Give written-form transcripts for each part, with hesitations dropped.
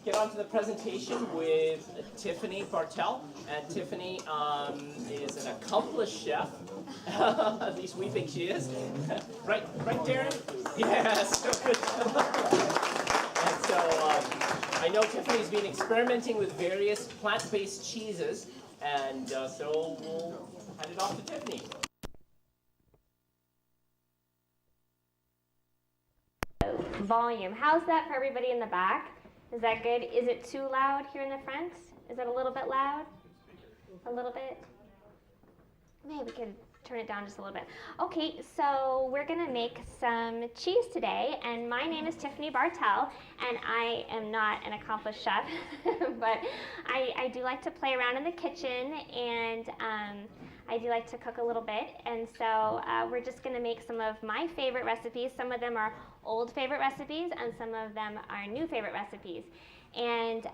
Get on to the presentation with Tiffany Bartell. And Tiffany is an accomplished chef. At least we think she is. Right, Darren? Yes. And so I know Tiffany's been experimenting with various plant-based cheeses, and so we'll hand it off to Tiffany. Volume. How's that for everybody in the back? Is that good? Is it too loud here in the front? Is it a little bit loud? A little bit? Maybe we could turn it down just a little bit. Okay, so we're gonna make some cheese today, and my name is Tiffany Bartell, and I am not an accomplished chef, but I do like to play around in the kitchen, and I do like to cook a little bit, and so we're just gonna make some of my favorite recipes. Some of them are old favorite recipes, and some of them are new favorite recipes. And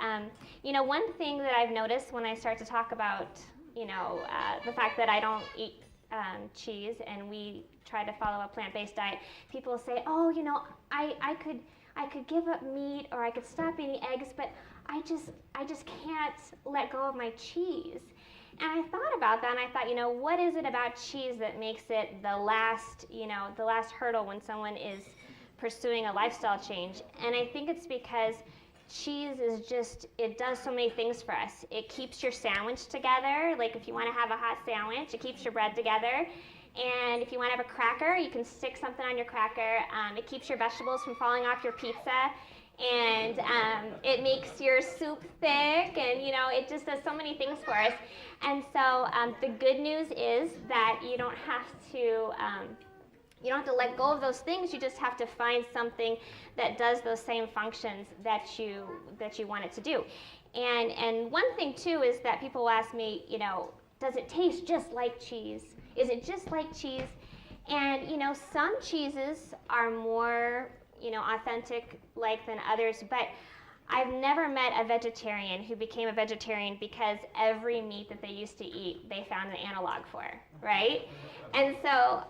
you know, one thing that I've noticed when I start to talk about, you know, the fact that I don't eat cheese and we try to follow a plant-based diet, people say, oh, you know, I could give up meat or I could stop eating eggs, but I just can't let go of my cheese. And I thought about that, and I thought, you know, what is it about cheese that makes it the last hurdle when someone is pursuing a lifestyle change? And I think it's because cheese is just, it does so many things for us. It keeps your sandwich together. Like if you want to have a hot sandwich, it keeps your bread together. And if you want to have a cracker, you can stick something on your cracker. It keeps your vegetables from falling off your pizza. And it makes your soup thick, and you know, it just does so many things for us. And so the good news is that you don't have to let go of those things. You just have to find something that does those same functions that you want it to do. And one thing too is that people will ask me, you know, does it taste just like cheese? Is it just like cheese? And you know, some cheeses are more, you know, authentic like than others, but I've never met a vegetarian who became a vegetarian because every meat that they used to eat, they found an analog for, right? And so,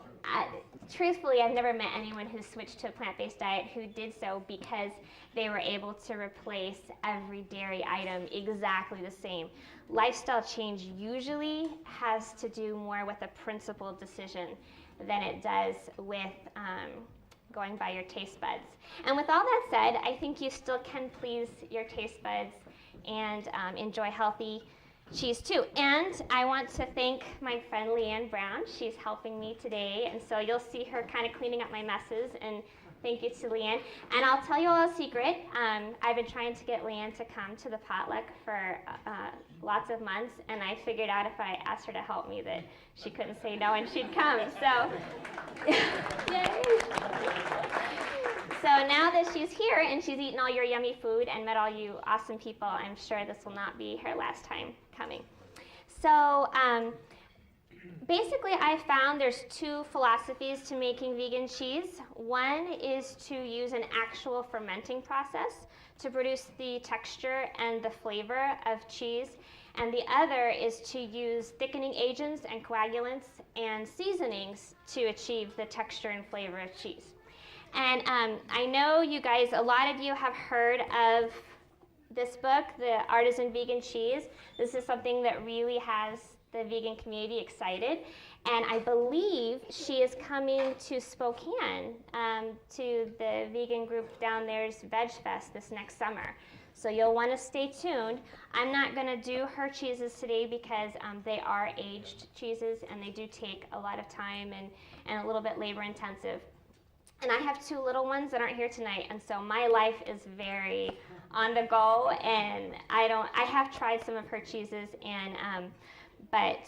truthfully, I've never met anyone who switched to a plant-based diet who did so because they were able to replace every dairy item exactly the same. Lifestyle change usually has to do more with a principled decision than it does with going by your taste buds. And with all that said, I think you still can please your taste buds and enjoy healthy cheese too. And I want to thank my friend Leanne Brown. She's helping me today, and so you'll see her kind of cleaning up my messes, and thank you to Leanne. And I'll tell you all a secret. I've been trying to get Leanne to come to the potluck for lots of months, and I figured out if I asked her to help me that she couldn't say no and she'd come. So, yay! So now that she's here and she's eaten all your yummy food and met all you awesome people, I'm sure this will not be her last time coming. So basically, I found there's two philosophies to making vegan cheese. One is to use an actual fermenting process to produce the texture and the flavor of cheese. And the other is to use thickening agents and coagulants and seasonings to achieve the texture and flavor of cheese. And I know you guys, a lot of you have heard of this book, The Artisan Vegan Cheese. This is something that really has the vegan community excited. And I believe she is coming to Spokane to the vegan group down there's Veg Fest this next summer. So you'll want to stay tuned. I'm not going to do her cheeses today because they are aged cheeses and they do take a lot of time and a little bit labor intensive. And I have two little ones that aren't here tonight, and so my life is very on the go, and I have tried some of her cheeses, and but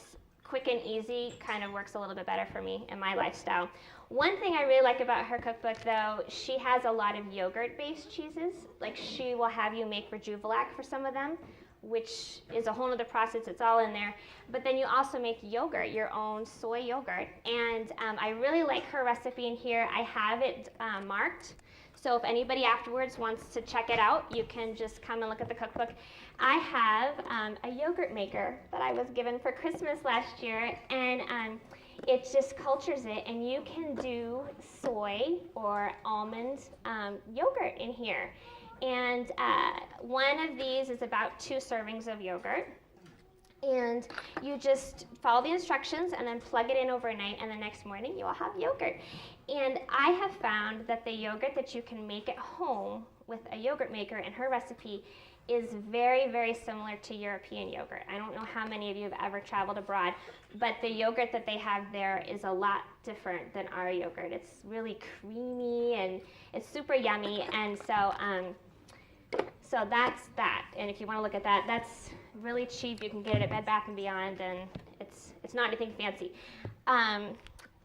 quick and easy kind of works a little bit better for me in my lifestyle. One thing I really like about her cookbook, though, she has a lot of yogurt-based cheeses. Like, she will have you make Rejuvelac for some of them, which is a whole other process. It's all in there. But then you also make yogurt, your own soy yogurt. And I really like her recipe in here. I have it marked. So if anybody afterwards wants to check it out, you can just come and look at the cookbook. I have a yogurt maker that I was given for Christmas last year, and it just cultures it, and you can do soy or almond yogurt in here. And one of these is about 2 servings of yogurt. And you just follow the instructions and then plug it in overnight, and the next morning you will have yogurt. And I have found that the yogurt that you can make at home with a yogurt maker in her recipe is very, very similar to European yogurt. I don't know how many of you have ever traveled abroad, but the yogurt that they have there is a lot different than our yogurt. It's really creamy and it's super yummy, and so that's that. And if you want to look at that, that's really cheap. You can get it at Bed Bath & Beyond, and it's not anything fancy.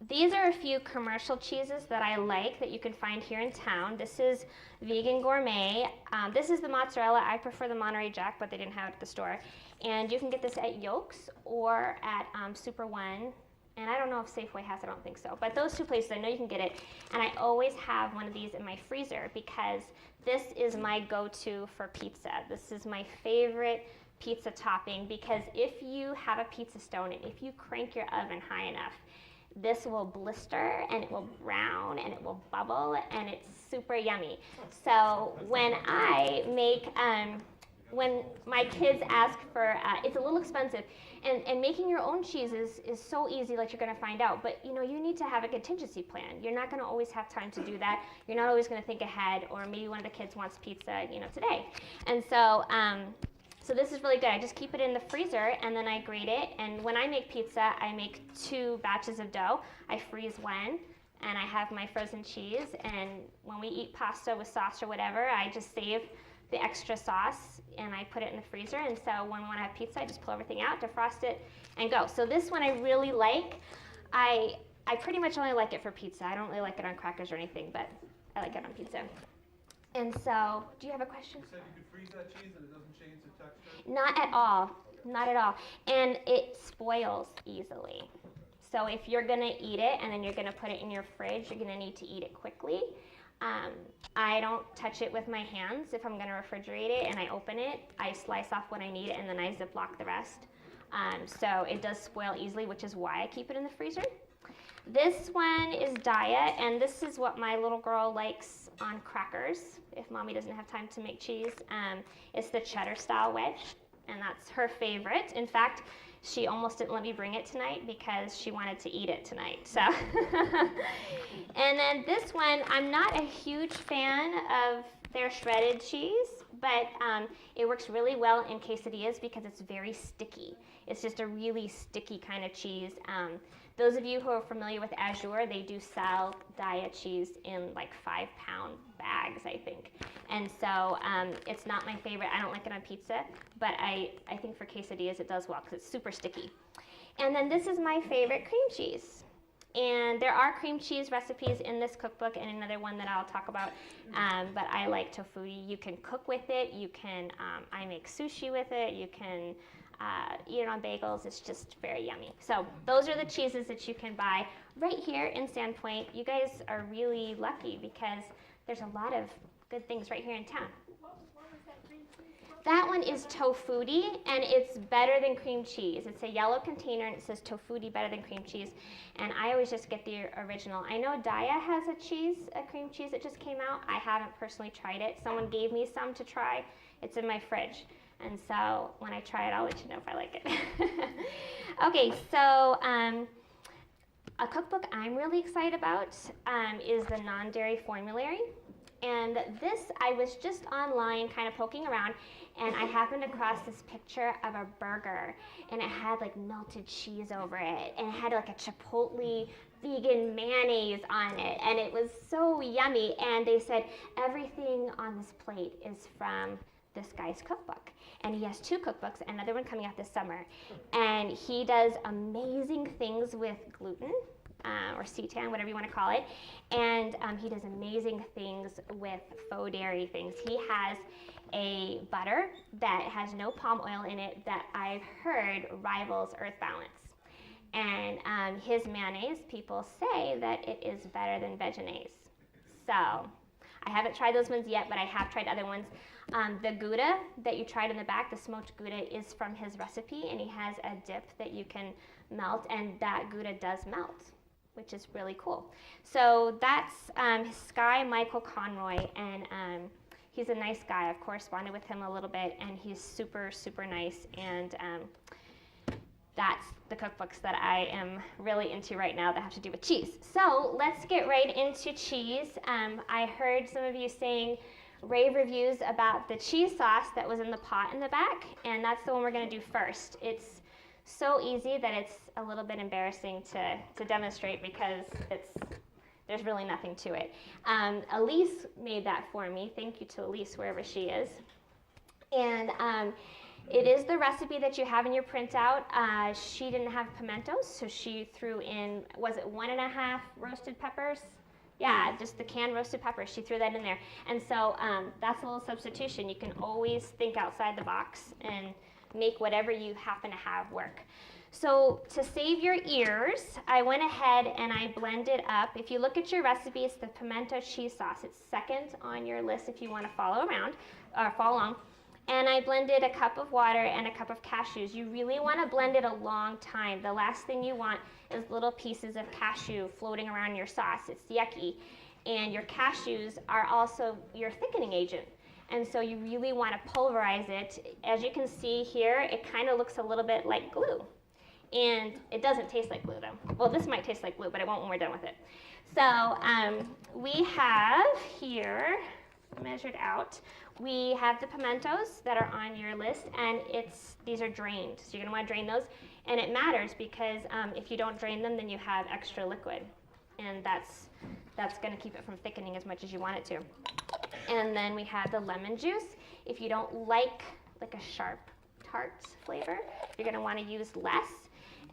These are a few commercial cheeses that I like that you can find here in town. This is Vegan Gourmet. This is the mozzarella. I prefer the Monterey Jack, but they didn't have it at the store. And you can get this at Yolks or at Super One. And I don't know if Safeway has it, I don't think so. But those 2 places, I know you can get it. And I always have one of these in my freezer because this is my go-to for pizza. This is my favorite pizza topping because if you have a pizza stone and if you crank your oven high enough, this will blister and it will brown and it will bubble and it's super yummy. So when I make, when my kids ask for, it's a little expensive, and making your own cheeses is so easy, like you're going to find out, but you know, you need to have a contingency plan. You're not going to always have time to do that. You're not always going to think ahead, or maybe one of the kids wants pizza, you know, today. And so, so this is really good. I just keep it in the freezer and then I grate it. And when I make pizza, I make 2 batches of dough. I freeze one, and I have my frozen cheese. And when we eat pasta with sauce or whatever, I just save the extra sauce and I put it in the freezer. And so when we want to have pizza, I just pull everything out, defrost it, and go. So this one I really like. I pretty much only like it for pizza. I don't really like it on crackers or anything, but I like it on pizza. And so, do you have a question? You said you could freeze that cheese and it doesn't change the texture? Not at all. Not at all. And it spoils easily. So if you're going to eat it and then you're going to put it in your fridge, you're going to need to eat it quickly. I don't touch it with my hands if I'm going to refrigerate it, and I open it. I slice off what I need and then I Ziploc the rest. So it does spoil easily, which is why I keep it in the freezer. This one is diet, and this is what my little girl likes on crackers if mommy doesn't have time to make cheese. It's the cheddar style wedge, and that's her favorite. In fact, she almost didn't let me bring it tonight because she wanted to eat it tonight. So, and then this one, I'm not a huge fan of their shredded cheese, but it works really well in quesadillas because it's very sticky. It's just a really sticky kind of cheese. Those of you who are familiar with Azure, they do sell diet cheese in like 5-pound bags, I think. And so it's not my favorite. I don't like it on pizza, but I think for quesadillas it does well because it's super sticky. And then this is my favorite cream cheese. And there are cream cheese recipes in this cookbook and another one that I'll talk about, but I like tofu. You can cook with it. You can, I make sushi with it. You can eat it on bagels. It's just very yummy. So those are the cheeses that you can buy right here in Sandpoint. You guys are really lucky because there's a lot of good things right here in town. That one is Tofutti, and it's better than cream cheese. It's a yellow container, and it says Tofutti, better than cream cheese. And I always just get the original. I know Daya has a cream cheese that just came out. I haven't personally tried it. Someone gave me some to try. It's in my fridge. And so when I try it, I'll let you know if I like it. Okay, so a cookbook I'm really excited about is the Non-Dairy Formulary. And this, I was just online kind of poking around, and I happened across this picture of a burger, and it had like melted cheese over it, and it had like a chipotle vegan mayonnaise on it, and it was so yummy. And they said everything on this plate is from this guy's cookbook, and he has 2 cookbooks, another one coming out this summer, and he does amazing things with gluten, or seitan, whatever you want to call it, and he does amazing things with faux dairy things. He has a butter that has no palm oil in it that I've heard rivals Earth Balance, and his mayonnaise, people say that it is better than Vegenaise. So I haven't tried those ones yet, but I have tried other ones. The Gouda that you tried in the back, the smoked Gouda, is from his recipe, and he has a dip that you can melt, and that Gouda does melt, which is really cool. So that's Sky Michael Conroy, and he's a nice guy. I've corresponded with him a little bit, and he's super, super nice. And that's the cookbooks that I am really into right now that have to do with cheese. So let's get right into cheese. I heard some of you saying rave reviews about the cheese sauce that was in the pot in the back, and that's the one we're going to do first. It's so easy that it's a little bit embarrassing to demonstrate because there's really nothing to it. Elise made that for me. Thank you to Elise, wherever she is. And it is the recipe that you have in your printout. She didn't have pimentos, so she threw in, was it 1.5 roasted peppers? Yeah, just the canned roasted peppers. She threw that in there. And so that's a little substitution. You can always think outside the box and make whatever you happen to have work. So to save your ears, I went ahead and I blended up. If you look at your recipe, it's the pimento cheese sauce. It's second on your list if you want to follow along. And I blended a cup of water and a cup of cashews. You really want to blend it a long time. The last thing you want is little pieces of cashew floating around your sauce. It's yucky. And your cashews are also your thickening agent. And so you really want to pulverize it. As you can see here, it kind of looks a little bit like glue. And it doesn't taste like glue though. Well, this might taste like glue, but it won't when we're done with it. So we have here, measured out, we have the pimentos that are on your list, and these are drained. So you're gonna wanna drain those. And it matters because if you don't drain them, then you have extra liquid. And that's gonna keep it from thickening as much as you want it to. And then we have the lemon juice. If you don't like a sharp tart flavor, you're gonna wanna use less.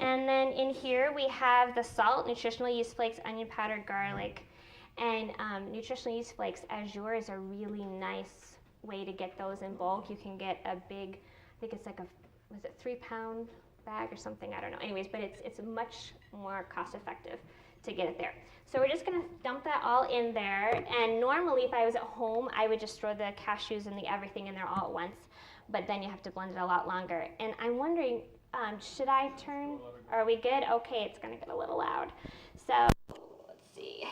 And then in here we have the salt, nutritional yeast flakes, onion powder, garlic, and nutritional yeast flakes. Azure is a really nice way to get those in bulk. You can get a big, I think it's like was it 3-pound bag or something? I don't know. Anyways, but it's much more cost effective to get it there. So we're just gonna dump that all in there. And normally if I was at home, I would just throw the cashews and the everything in there all at once. But then you have to blend it a lot longer. And I'm wondering, should I turn? Are we good? Okay, it's gonna get a little loud. So let's see.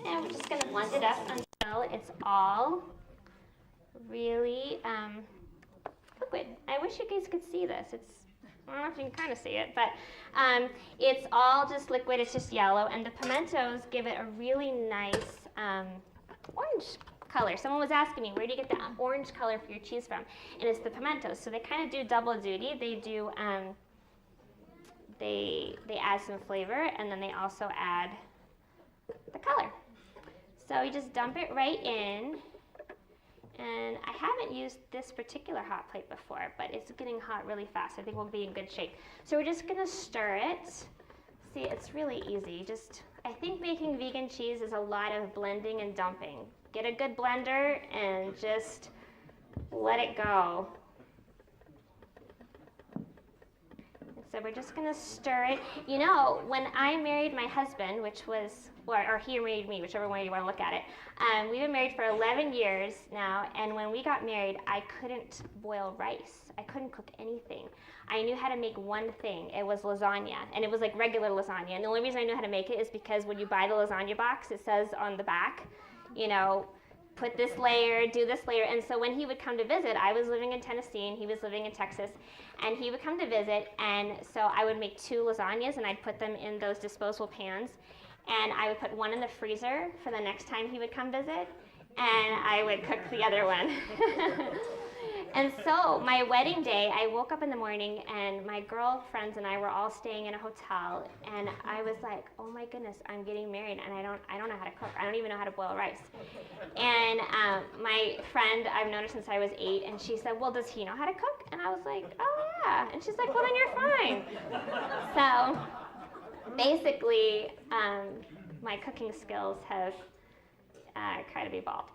And we're just gonna blend it up until it's all really liquid. I wish you guys could see this. I don't know if you can kind of see it, but it's all just liquid. It's just yellow, and the pimentos give it a really nice orange color. Someone was asking me, where do you get the orange color for your cheese from? And it's the pimentos. So they kind of do double duty. They do they add some flavor, and then they also add the color. So you just dump it right in. And I haven't used this particular hot plate before, but it's getting hot really fast. I think we'll be in good shape. So we're just gonna stir it. See, it's really easy. I think making vegan cheese is a lot of blending and dumping. Get a good blender and just let it go. So we're just gonna stir it. You know, when I married my husband, which was, or he married me, whichever way you wanna look at it, we've been married for 11 years now, and when we got married, I couldn't boil rice. I couldn't cook anything. I knew how to make one thing. It was lasagna, and it was like regular lasagna. And the only reason I knew how to make it is because when you buy the lasagna box, it says on the back, you know, put this layer, do this layer. And so when he would come to visit, I was living in Tennessee and he was living in Texas, and he would come to visit, and so I would make 2 lasagnas and I'd put them in those disposable pans, and I would put one in the freezer for the next time he would come visit, and I would cook the other one. And so my wedding day, I woke up in the morning and my girlfriends and I were all staying in a hotel, and I was like, oh my goodness, I'm getting married and I don't know how to cook. I don't even know how to boil rice. And my friend I've known her since I was 8, and she said, well, does he know how to cook? And I was like, oh yeah. And she's like, well, then you're fine. So basically, my cooking skills have kind of evolved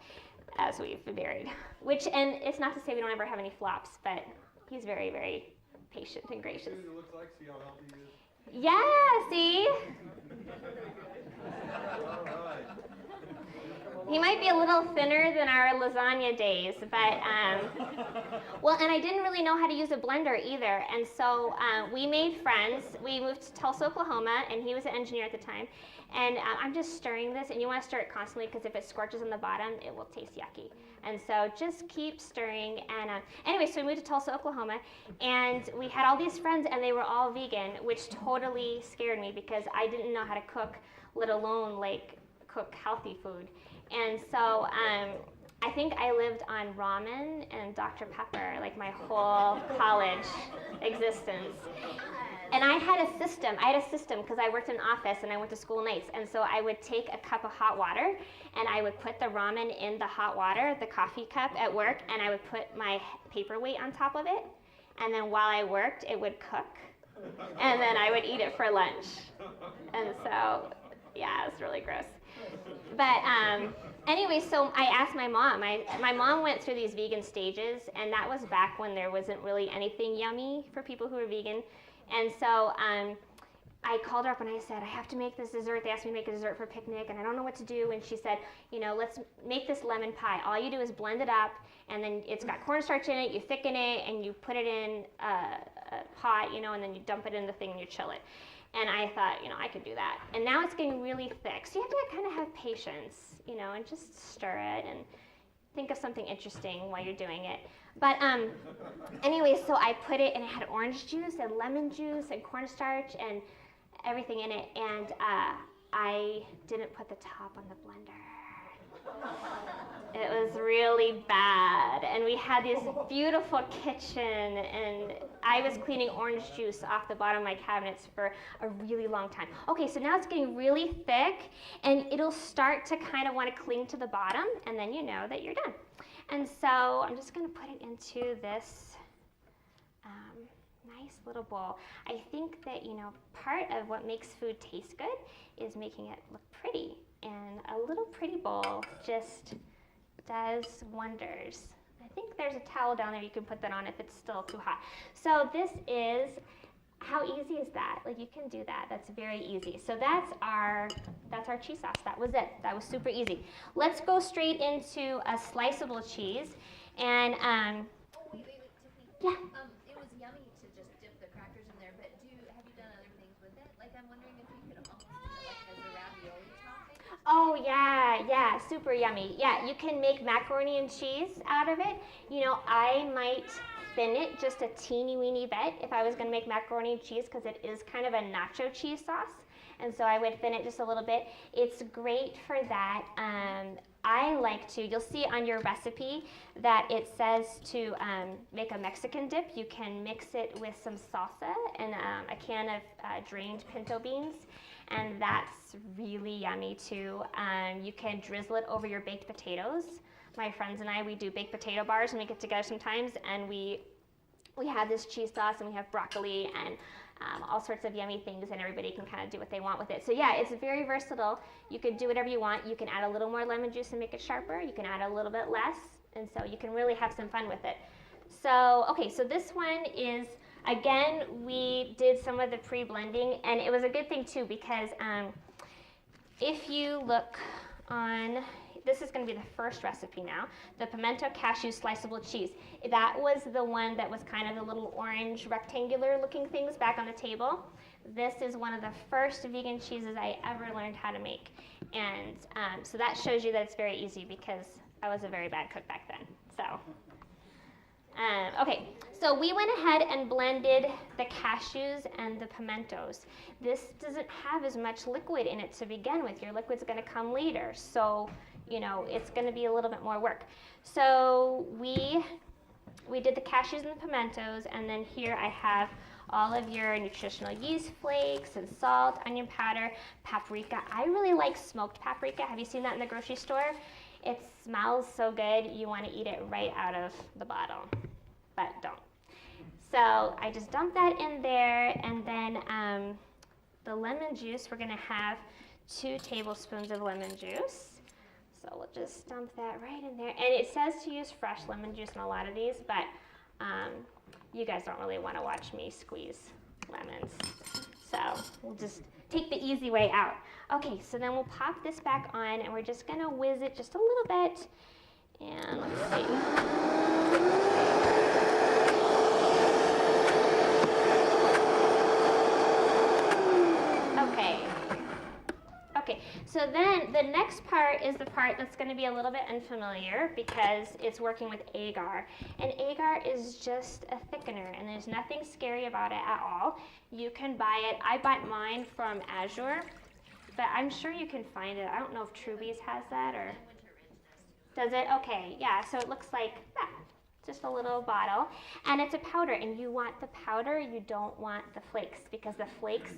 as we've been married. And it's not to say we don't ever have any flops, but he's very, very patient and gracious. See what it looks like, see how healthy he is. Yeah, see? All right. He might be a little thinner than our lasagna days, but, well, and I didn't really know how to use a blender either, and so we made friends. We moved to Tulsa, Oklahoma, and he was an engineer at the time, and I'm just stirring this, and you want to stir it constantly because if it scorches on the bottom, it will taste yucky. And so just keep stirring, and anyway, so we moved to Tulsa, Oklahoma, and we had all these friends, and they were all vegan, which totally scared me because I didn't know how to cook, let alone, like, cook healthy food. And so I think I lived on ramen and Dr. Pepper like my whole college existence. And I had a system because I worked in an office and I went to school nights. And so I would take a cup of hot water and I would put the ramen in the hot water, the coffee cup at work, and I would put my paperweight on top of it. And then while I worked, it would cook. And then I would eat it for lunch. And so, yeah, it's really gross. But anyway, so I asked my mom. My mom went through these vegan stages, and that was back when there wasn't really anything yummy for people who were vegan. And so I called her up and I said, I have to make this dessert. They asked me to make a dessert for a picnic, and I don't know what to do. And she said, you know, let's make this lemon pie. All you do is blend it up, and then it's got cornstarch in it. You thicken it, and you put it in a pot, you know, and then you dump it in the thing and you chill it. And I thought, you know, I could do that. And now it's getting really thick. So you have to kind of have patience, you know, and just stir it and think of something interesting while you're doing it. But anyway, so I put it, and it had orange juice and lemon juice and cornstarch and everything in it. And I didn't put the top on the blender. It was really bad, and we had this beautiful kitchen, and I was cleaning orange juice off the bottom of my cabinets for a really long time. Okay, so now it's getting really thick, and it'll start to kind of want to cling to the bottom, and then you know that you're done. And so I'm just going to put it into this nice little bowl. I think that, you know, part of what makes food taste good is making it look pretty, and a little pretty bowl just does wonders. I think there's a towel down there you can put that on if it's still too hot. So this is, how easy is that? Like, you can do that. That's very easy. So that's our cheese sauce. That was it. That was super easy. Let's go straight into a sliceable cheese. And Wait, Tiffany. yeah. It was yummy to just dip the crackers in there, but have you done other things with it? Like, I'm wondering if you could almost do it like as a ravioli topping. Oh yeah, super yummy. Yeah, you can make macaroni and cheese out of it. You know, I might thin it just a teeny weeny bit if I was going to make macaroni and cheese, because it is kind of a nacho cheese sauce, and so I would thin it just a little bit. It's great for that. I like to, you'll see on your recipe that it says to make a Mexican dip. You can mix it with some salsa and a can of drained pinto beans, and that's really yummy too. You can drizzle it over your baked potatoes. My friends and I, we do baked potato bars when we get together sometimes, and we have this cheese sauce, and we have broccoli and all sorts of yummy things, and everybody can kind of do what they want with it. So yeah, it's very versatile. You can do whatever you want. You can add a little more lemon juice and make it sharper. You can add a little bit less, and so you can really have some fun with it. So, okay, so this one is, again, we did some of the pre-blending, and it was a good thing too, because if you look on, this is going to be the first recipe now, the pimento cashew sliceable cheese. That was the one that was kind of the little orange rectangular looking things back on the table. This is one of the first vegan cheeses I ever learned how to make. And so that shows you that it's very easy, because I was a very bad cook back then. So, okay, so we went ahead and blended the cashews and the pimentos. This doesn't have as much liquid in it to begin with. Your liquid's going to come later. So, you know, it's going to be a little bit more work. So we did the cashews and the pimentos, and then here I have all of your nutritional yeast flakes and salt, onion powder, paprika. I really like smoked paprika. Have you seen that in the grocery store? It smells so good, you want to eat it right out of the bottle, but don't. So I just dumped that in there, and then the lemon juice, we're going to have 2 tablespoons of lemon juice. So we'll just dump that right in there. And it says to use fresh lemon juice in a lot of these, but you guys don't really want to watch me squeeze lemons. So we'll just take the easy way out. Okay, so then we'll pop this back on and we're just gonna whiz it just a little bit. And let's see. Okay, so then the next part is the part that's going to be a little bit unfamiliar because it's working with agar. And agar is just a thickener, and there's nothing scary about it at all. You can buy it. I bought mine from Azure, but I'm sure you can find it. I don't know if Truby's has that or... Does it? Okay, yeah, so it looks like that. Just a little bottle, and it's a powder, and you want the powder, you don't want the flakes, because the flakes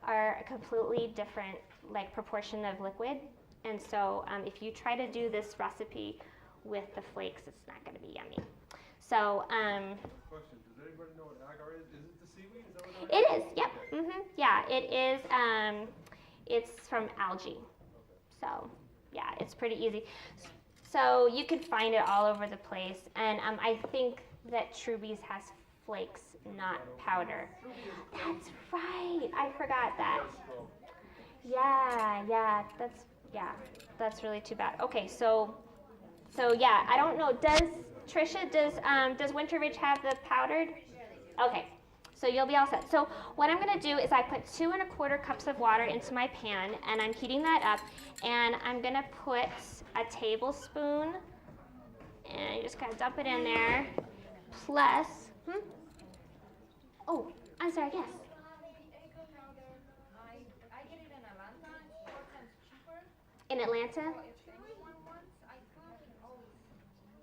are a completely different proportion of liquid, and so if you try to do this recipe with the flakes, it's not going to be yummy. So Question, does anybody know what agar is? Is it the seaweed? Is that what it is, yep. Yeah, it is. It's from algae. Okay. So yeah, it's pretty easy. So you can find it all over the place, and I think that Truby's has flakes, not powder. That's right, I forgot that. Yeah, that's really too bad. Okay, so yeah, I don't know. Does Trisha, does Winter Ridge have the powdered? Okay. So you'll be all set. So what I'm going to do is I put 2 1/4 cups of water into my pan, and I'm heating that up, and I'm going to put a tablespoon, and you just kind of dump it in there, plus, oh, I'm sorry, yes. I get it in Atlanta, it's 4 times cheaper. In Atlanta? If anyone wants, I can always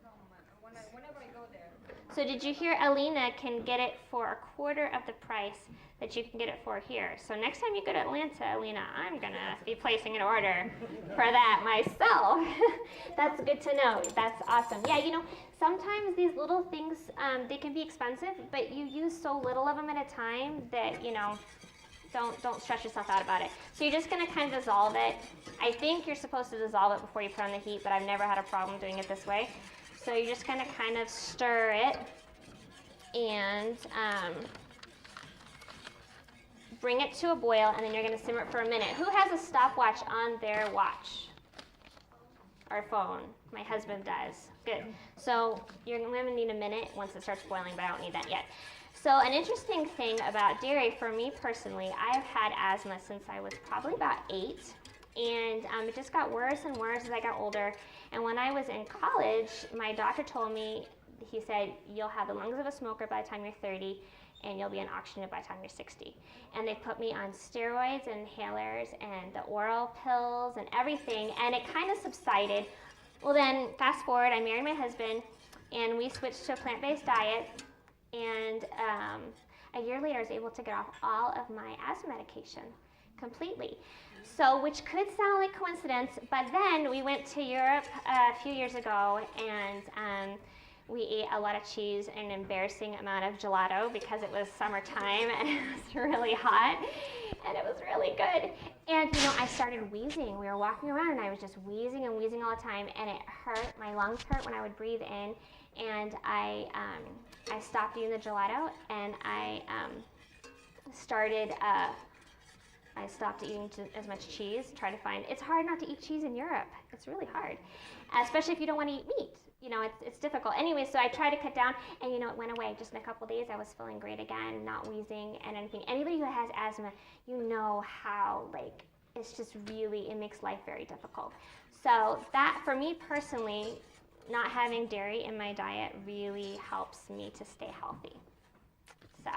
come whenever I go there. So did you hear Alina can get it for 1/4 of the price that you can get it for here. So next time you go to Atlanta, Alina, I'm going to be placing an order for that myself. That's good to know. That's awesome. Yeah, you know, sometimes these little things, they can be expensive, but you use so little of them at a time that, you know, don't stress yourself out about it. So you're just going to kind of dissolve it. I think you're supposed to dissolve it before you put on the heat, but I've never had a problem doing it this way. So you're just going to kind of stir it and bring it to a boil, and then you're going to simmer it for a minute. Who has a stopwatch on their watch or phone? My husband does. Good. So you're going to need a minute once it starts boiling, but I don't need that yet. So an interesting thing about dairy, for me personally, I've had asthma since I was probably about 8. And it just got worse and worse as I got older. And when I was in college, my doctor told me, he said, you'll have the lungs of a smoker by the time you're 30, and you'll be an auctioneer by the time you're 60. And they put me on steroids and inhalers and the oral pills and everything, and it kind of subsided. Well then, fast forward, I married my husband, and we switched to a plant-based diet, and a year later I was able to get off all of my asthma medication completely. So, which could sound like coincidence, but then we went to Europe a few years ago, and we ate a lot of cheese and an embarrassing amount of gelato because it was summertime and it was really hot, and it was really good. And you know, I started wheezing. We were walking around and I was just wheezing and wheezing all the time, and it hurt. My lungs hurt when I would breathe in, and I stopped eating the gelato, and I stopped eating as much cheese. It's hard not to eat cheese in Europe. It's really hard, especially if you don't want to eat meat. You know, it's difficult. Anyway, so I tried to cut down, and you know, it went away. Just in a couple days, I was feeling great again, not wheezing and anything. Anybody who has asthma, you know how, it's just really, it makes life very difficult. So that, for me personally, not having dairy in my diet really helps me to stay healthy. So,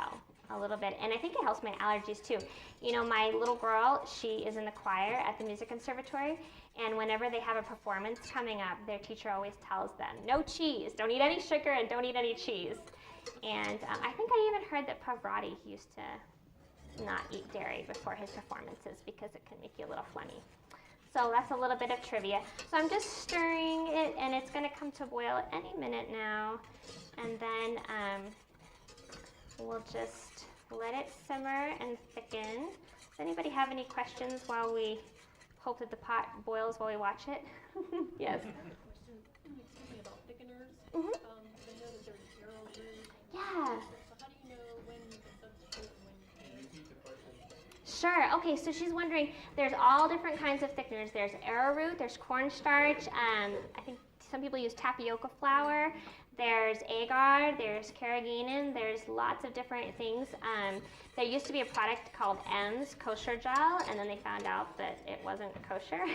a little bit. And I think it helps my allergies too. You know, my little girl, she is in the choir at the music conservatory, and whenever they have a performance coming up, their teacher always tells them, no cheese, don't eat any sugar and don't eat any cheese. And I think I even heard that Pavarotti used to not eat dairy before his performances because it can make you a little phlegmy. So that's a little bit of trivia. So I'm just stirring it, and it's going to come to boil any minute now. And then we'll just let it simmer and thicken. Does anybody have any questions while we hope that the pot boils while we watch it? Yes. Excuse me, about thickeners. Mhm. I know that there's arrowroot. Yeah. So how do you know when you can substitute and when you can't? Repeat the question. Sure. Okay, so she's wondering, there's all different kinds of thickeners. There's arrowroot, there's cornstarch, I think some people use tapioca flour, there's agar, there's carrageenan, there's lots of different things. There used to be a product called M's kosher gel, and then they found out that it wasn't kosher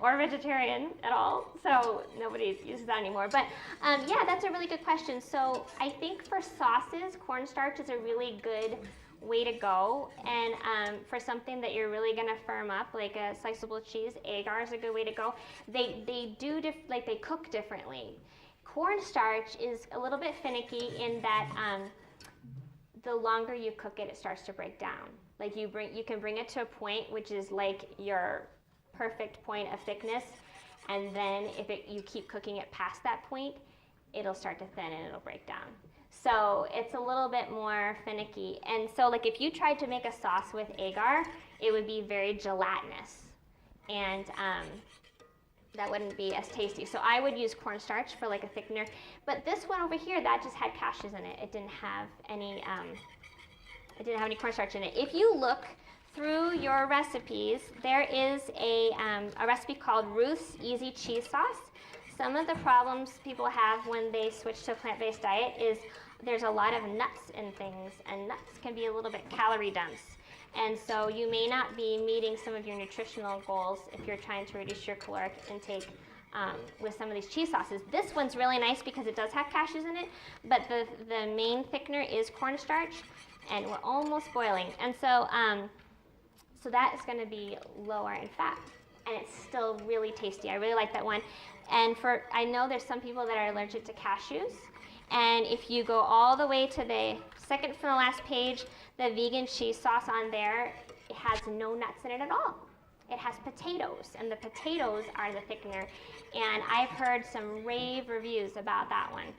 or vegetarian at all, so nobody uses that anymore. But yeah, that's a really good question. So I think for sauces, cornstarch is a really good way to go, and for something that you're really going to firm up, like a sliceable cheese, agar is a good way to go. They cook differently. Cornstarch is a little bit finicky in that the longer you cook it, it starts to break down. Like you can bring it to a point which is like your perfect point of thickness, and then if you keep cooking it past that point, it'll start to thin and it'll break down. So it's a little bit more finicky. And so like if you tried to make a sauce with agar, it would be very gelatinous, and that wouldn't be as tasty. So I would use cornstarch for like a thickener. But this one over here, that just had cashews in it. It didn't have any cornstarch in it. If you look through your recipes, there is a recipe called Ruth's Easy Cheese Sauce. Some of the problems people have when they switch to a plant-based diet is there's a lot of nuts in things, and nuts can be a little bit calorie dense. And so you may not be meeting some of your nutritional goals if you're trying to reduce your caloric intake with some of these cheese sauces. This one's really nice because it does have cashews in it, but the main thickener is cornstarch, and we're almost boiling. And so, so that is going to be lower in fat, and it's still really tasty. I really like that one. And I know there's some people that are allergic to cashews, and if you go all the way to the second from the last page, the vegan cheese sauce on there, it has no nuts in it at all. It has potatoes, and the potatoes are the thickener. And I've heard some rave reviews about that one.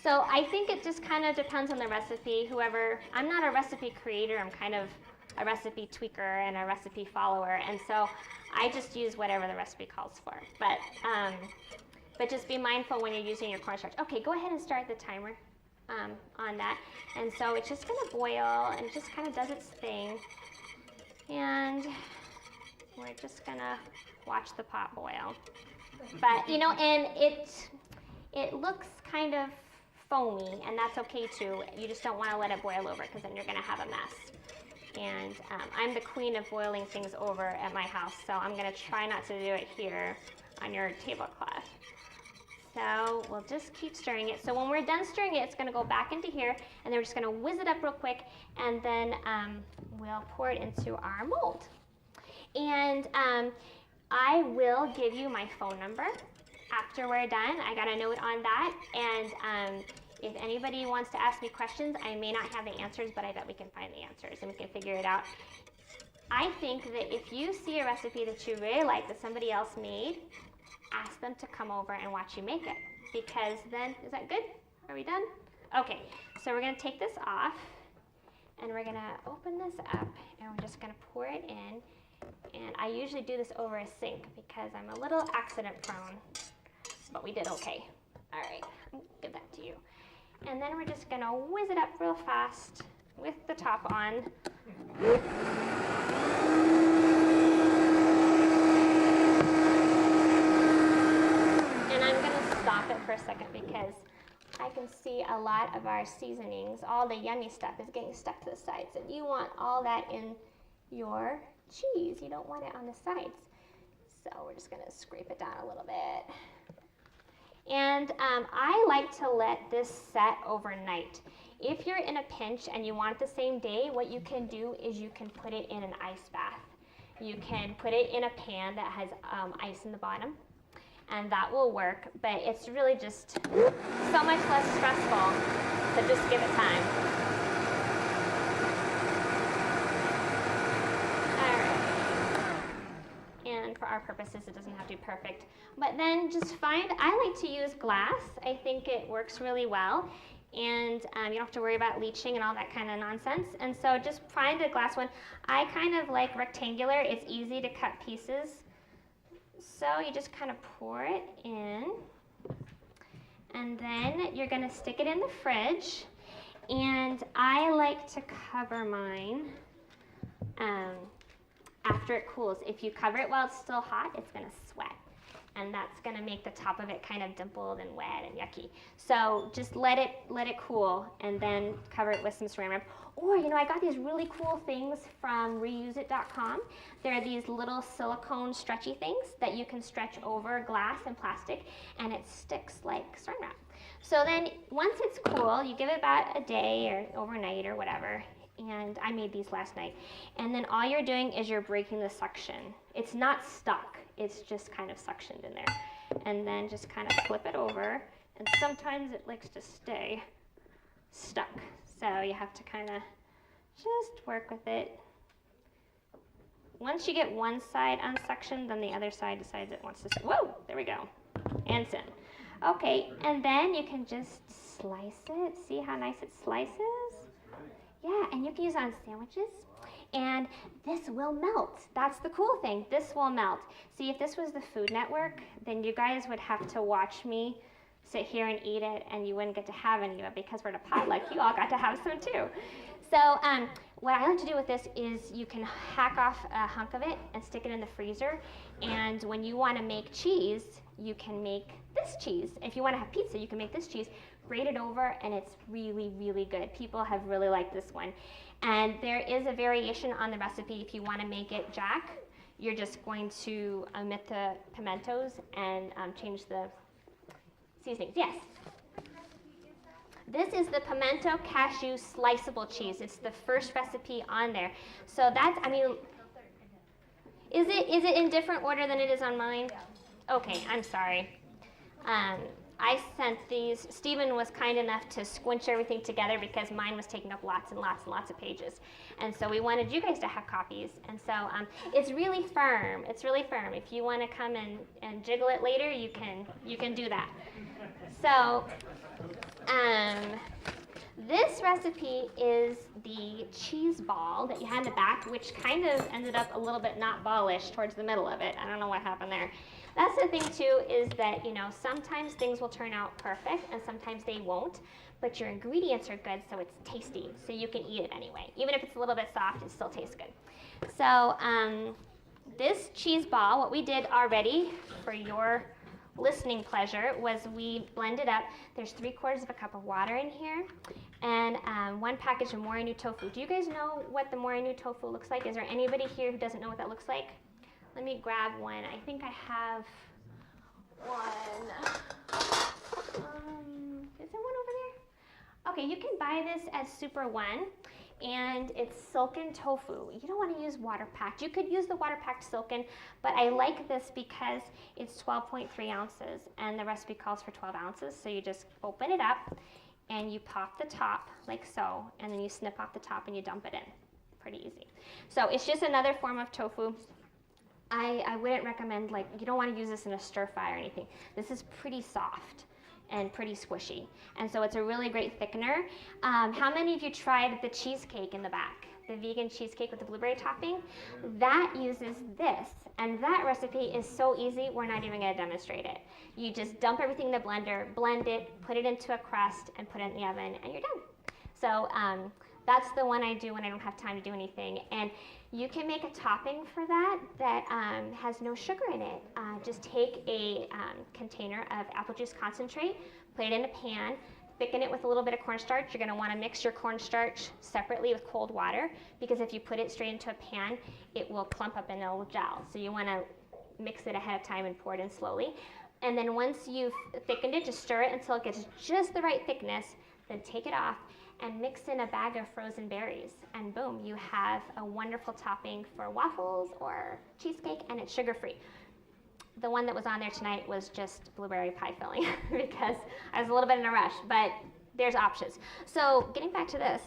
So I think it just kind of depends on the recipe. I'm not a recipe creator, I'm kind of a recipe tweaker and a recipe follower, and so I just use whatever the recipe calls for. But just be mindful when you're using your cornstarch. Okay, go ahead and start the timer on that. And so it's just gonna boil, and it just kind of does its thing. And we're just gonna watch the pot boil. But and it looks kind of foamy, and that's okay too. You just don't want to let it boil over, because then you're gonna have a mess. And I'm the queen of boiling things over at my house, so I'm gonna try not to do it here on your tablecloth. So we'll just keep stirring it. So when we're done stirring it, it's going to go back into here, and then we're just going to whiz it up real quick, and then we'll pour it into our mold. And I will give you my phone number after we're done. I got a note on that, and if anybody wants to ask me questions, I may not have the answers, but I bet we can find the answers, and we can figure it out. I think that if you see a recipe that you really like that somebody else made, ask them to come over and watch you make it, because then, is that good? Are we done? Okay, so we're going to take this off, and we're going to open this up, and we're just going to pour it in. And I usually do this over a sink because I'm a little accident prone, but we did okay. All right, I'll give that to you. And then we're just going to whiz it up real fast with the top on. Stop it for a second, because I can see a lot of our seasonings, all the yummy stuff is getting stuck to the sides, and you want all that in your cheese. You don't want it on the sides. So we're just going to scrape it down a little bit. And I like to let this set overnight. If you're in a pinch and you want it the same day, what you can do is you can put it in an ice bath. You can put it in a pan that has ice in the bottom, and that will work, but it's really just so much less stressful to just give it time. All right. And for our purposes, it doesn't have to be perfect. But then just I like to use glass. I think it works really well. And you don't have to worry about leaching and all that kind of nonsense. And so just find a glass one. I kind of like rectangular. It's easy to cut pieces. So you just kind of pour it in, and then you're going to stick it in the fridge. And I like to cover mine after it cools. If you cover it while it's still hot, it's going to sweat. And that's going to make the top of it kind of dimpled and wet and yucky. So just let it cool and then cover it with some saran wrap. Or, I got these really cool things from reuseit.com. They're these little silicone stretchy things that you can stretch over glass and plastic, and it sticks like saran wrap. So then once it's cool, you give it about a day or overnight or whatever. And I made these last night. And then all you're doing is you're breaking the suction. It's not stuck. It's just kind of suctioned in there. And then just kind of flip it over. And sometimes it likes to stay stuck. So you have to kind of just work with it. Once you get one side unsuctioned, then the other side decides it wants to, whoa, there we go. And it's in. Okay, and then you can just slice it. See how nice it slices? Yeah, and you can use it on sandwiches. And this will melt. That's the cool thing. This will melt. See, if this was the Food Network, then you guys would have to watch me sit here and eat it, and you wouldn't get to have any of it because we're at a potluck. You all got to have some too. So what I like to do with this is you can hack off a hunk of it and stick it in the freezer. And when you want to make cheese, you can make this cheese. If you want to have pizza, you can make this cheese. Grate it over, and it's really, really good. People have really liked this one. And there is a variation on the recipe. If you want to make it jack, you're just going to omit the pimentos and change the seasonings. Yes? This is the pimento cashew sliceable cheese. It's the first recipe on there. So that's, is it in different order than it is on mine? Okay, I'm sorry. I sent these. Stephen was kind enough to squinch everything together because mine was taking up lots and lots and lots of pages. And so we wanted you guys to have copies. And so it's really firm. It's really firm. If you want to come and jiggle it later, you can do that. So this recipe is the cheese ball that you had in the back, which kind of ended up a little bit not ballish towards the middle of it. I don't know what happened there. That's the thing too, is that, sometimes things will turn out perfect and sometimes they won't, but your ingredients are good, so it's tasty, so you can eat it anyway. Even if it's a little bit soft, it still tastes good. So this cheese ball, what we did already for your listening pleasure was we blended up. There's 3/4 of a cup of water in here and 1 package of morinu tofu. Do you guys know what the morinu tofu looks like? Is there anybody here who doesn't know what that looks like? Let me grab one. I think I have one. Is there one over there? Okay, you can buy this at Super One, and it's silken tofu. You don't want to use water packed. You could use the water packed silken, but I like this because it's 12.3 ounces, and the recipe calls for 12 ounces. So you just open it up, and you pop the top like so, and then you snip off the top and you dump it in. Pretty easy. So it's just another form of tofu. I wouldn't recommend, you don't want to use this in a stir fry or anything. This is pretty soft and pretty squishy. And so it's a really great thickener. How many of you tried the cheesecake in the back? The vegan cheesecake with the blueberry topping? That uses this. And that recipe is so easy, we're not even going to demonstrate it. You just dump everything in the blender, blend it, put it into a crust, and put it in the oven, and you're done. So that's the one I do when I don't have time to do anything. And you can make a topping for that has no sugar in it. Just take a container of apple juice concentrate, put it in a pan, thicken it with a little bit of cornstarch. You're going to want to mix your cornstarch separately with cold water because if you put it straight into a pan, it will clump up and it will gel. So you want to mix it ahead of time and pour it in slowly. And then once you've thickened it, just stir it until it gets just the right thickness, then take it off and mix in a bag of frozen berries, and boom, you have a wonderful topping for waffles or cheesecake, and it's sugar-free. The one that was on there tonight was just blueberry pie filling because I was a little bit in a rush, but there's options. So getting back to this,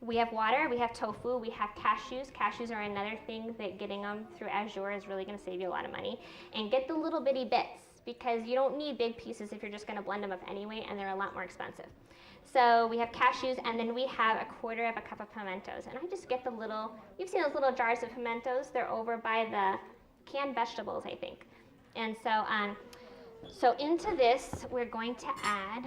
we have water, we have tofu, we have cashews. Cashews are another thing that getting them through Azure is really going to save you a lot of money. And get the little bitty bits because you don't need big pieces if you're just going to blend them up anyway, and they're a lot more expensive. So we have cashews, and then we have 1/4 of a cup of pimentos. And I just get the little, you've seen those little jars of pimentos. They're over by the canned vegetables, I think. And so, so into this, we're going to add,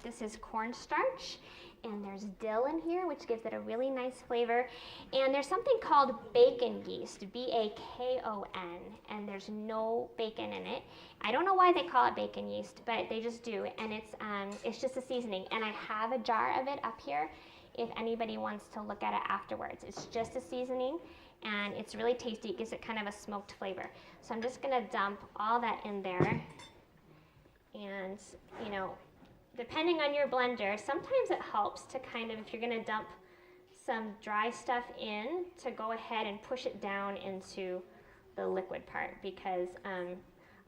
this is cornstarch, and there's dill in here, which gives it a really nice flavor. And there's something called bacon yeast, B-A-K-O-N, and there's no bacon in it. I don't know why they call it bacon yeast, but they just do, and it's just a seasoning. And I have a jar of it up here if anybody wants to look at it afterwards. It's just a seasoning, and it's really tasty. It gives it kind of a smoked flavor. So I'm just gonna dump all that in there. And, you know, depending on your blender, sometimes it helps to kind of, if you're gonna dump some dry stuff in, to go ahead and push it down into the liquid part, because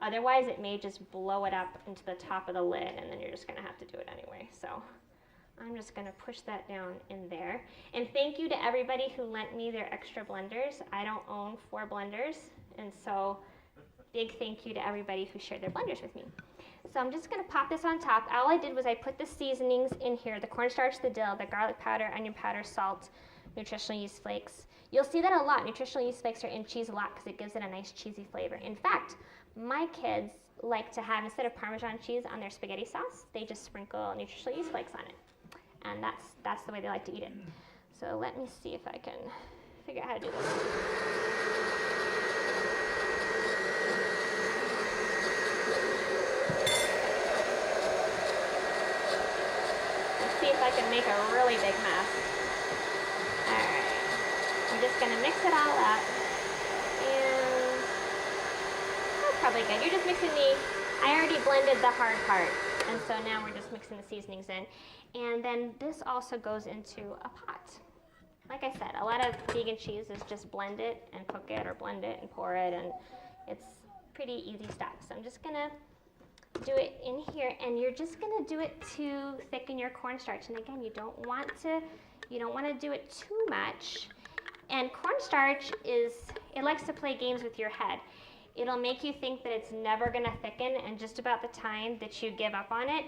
otherwise it may just blow it up into the top of the lid, and then you're just gonna have to do it anyway. So I'm just gonna push that down in there. And thank you to everybody who lent me their extra blenders. I don't own 4 blenders, and so big thank you to everybody who shared their blenders with me. So I'm just gonna pop this on top. All I did was I put the seasonings in here, the cornstarch, the dill, the garlic powder, onion powder, salt, nutritional yeast flakes. You'll see that a lot. Nutritional yeast flakes are in cheese a lot because it gives it a nice cheesy flavor. In fact, my kids like to have, instead of Parmesan cheese on their spaghetti sauce, they just sprinkle nutritional yeast flakes on it. And that's the way they like to eat it. So let me see if I can figure out how to do this. Let's see if I can make a really big mess. All right. I'm just gonna mix it all up. And that's probably good. You're just mixing I already blended the hard part. And so now we're just mixing the seasonings in. And then this also goes into a pot. Like I said, a lot of vegan cheese is just blend it and cook it, or blend it and pour it, and it's pretty easy stuff. So I'm just gonna do it in here, and you're just gonna do it to thicken your cornstarch. And again, you don't want to do it too much. And cornstarch it likes to play games with your head. It'll make you think that it's never gonna thicken, and just about the time that you give up on it,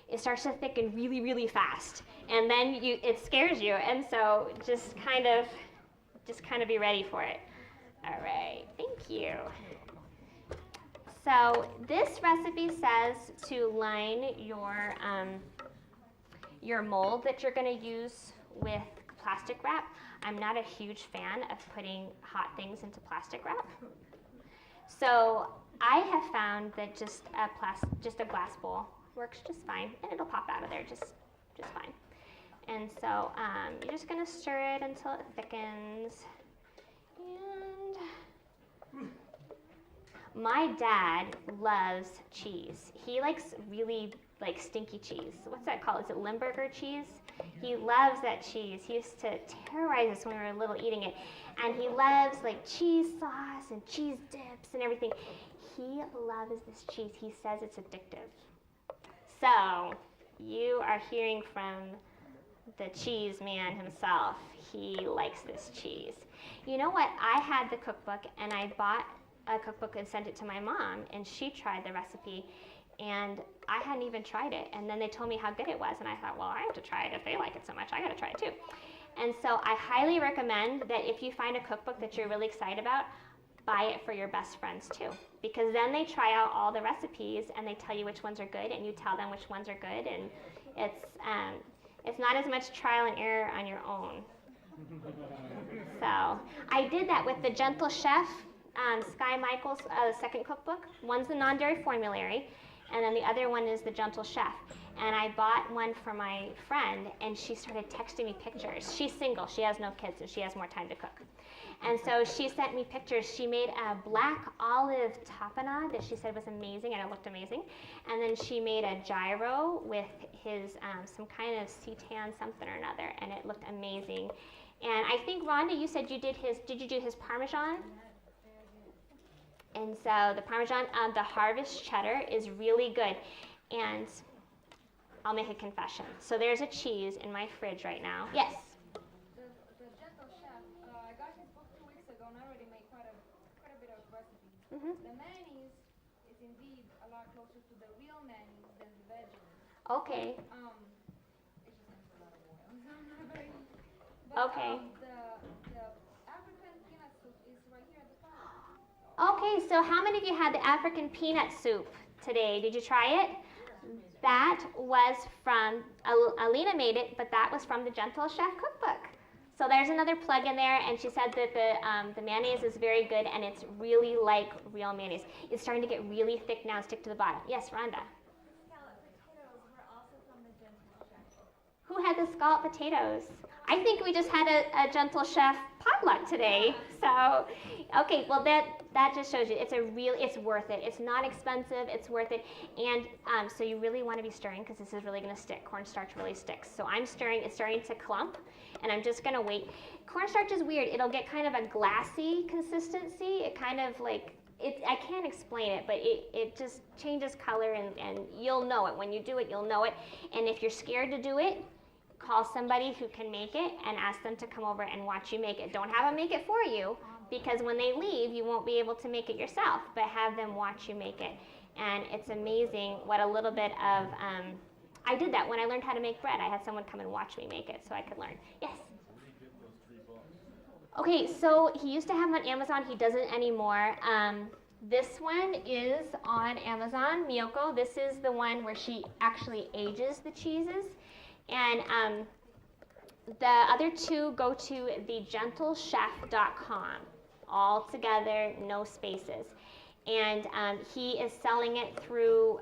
it starts to thicken really, really fast. And then it scares you, and so just kind of be ready for it. All right, thank you. So this recipe says to line your mold that you're gonna use with plastic wrap. I'm not a huge fan of putting hot things into plastic wrap. So I have found that just a glass bowl works just fine, and it'll pop out of there just fine. And so you're just gonna stir it until it thickens. And my dad loves cheese. He likes really stinky cheese. What's that called? Is it Limburger cheese? He loves that cheese. He used to terrorize us when we were little eating it. And he loves cheese sauce and cheese dips and everything. He loves this cheese. He says it's addictive. So you are hearing from the cheese man himself. He likes this cheese. You know what? I had the cookbook, and I bought a cookbook and sent it to my mom, and she tried the recipe, and I hadn't even tried it. And then they told me how good it was, and I thought, well, I have to try it. If they like it so much, I got to try it too. And so I highly recommend that if you find a cookbook that you're really excited about, buy it for your best friends too, because then they try out all the recipes and they tell you which ones are good, and you tell them which ones are good, and it's not as much trial and error on your own. So I did that with the Gentle Chef, Sky Michael's second cookbook. One's the non-dairy formulary, and then the other one is the Gentle Chef. And I bought one for my friend, and she started texting me pictures. She's single, she has no kids, and she has more time to cook. And so she sent me pictures. She made a black olive tapenade that she said was amazing, and it looked amazing. And then she made a gyro with his some kind of seitan something or another, and it looked amazing. And I think, Rhonda, you said did you do his Parmesan? And so the Parmesan, the Harvest cheddar is really good. And I'll make a confession. So there's a cheese in my fridge right now. Yes? The Gentle Chef, I got his book 2 weeks ago, and I already made quite a bit of recipes. Mm-hmm. The mayonnaise is indeed a lot closer to the real mayonnaise than the veggie. Okay. It just has a lot of oil. So I'm not very. But, Okay. The African peanut soup is right here at the top. Okay, so how many of you had the African peanut soup today? Did you try it? that was from, Alina made it, but that was from the Gentle Chef cookbook. So there's another plug in there, and she said that the mayonnaise is very good, and it's really like real mayonnaise. It's starting to get really thick now and stick to the bottom. Yes, Rhonda? Scalloped potatoes were also from the Gentle Chef. Who had the scalloped potatoes? I think we just had a Gentle Chef potluck today. So, okay, well that just shows you it's worth it. It's not expensive, it's worth it. And so you really want to be stirring because this is really going to stick. Cornstarch really sticks. So I'm stirring, it's starting to clump, and I'm just going to wait. Cornstarch is weird. It'll get kind of a glassy consistency. It kind of like, I can't explain it, but it just changes color, and you'll know it. When you do it, you'll know it. And if you're scared to do it, call somebody who can make it and ask them to come over and watch you make it. Don't have them make it for you, because when they leave, you won't be able to make it yourself, but have them watch you make it. And it's amazing what a little bit of, I did that when I learned how to make bread. I had someone come and watch me make it so I could learn. Yes? Okay, so he used to have them on Amazon. He doesn't anymore. This one is on Amazon, Miyoko. This is the one where she actually ages the cheeses. And the other two go to thegentlechef.com, all together, no spaces. And he is selling it through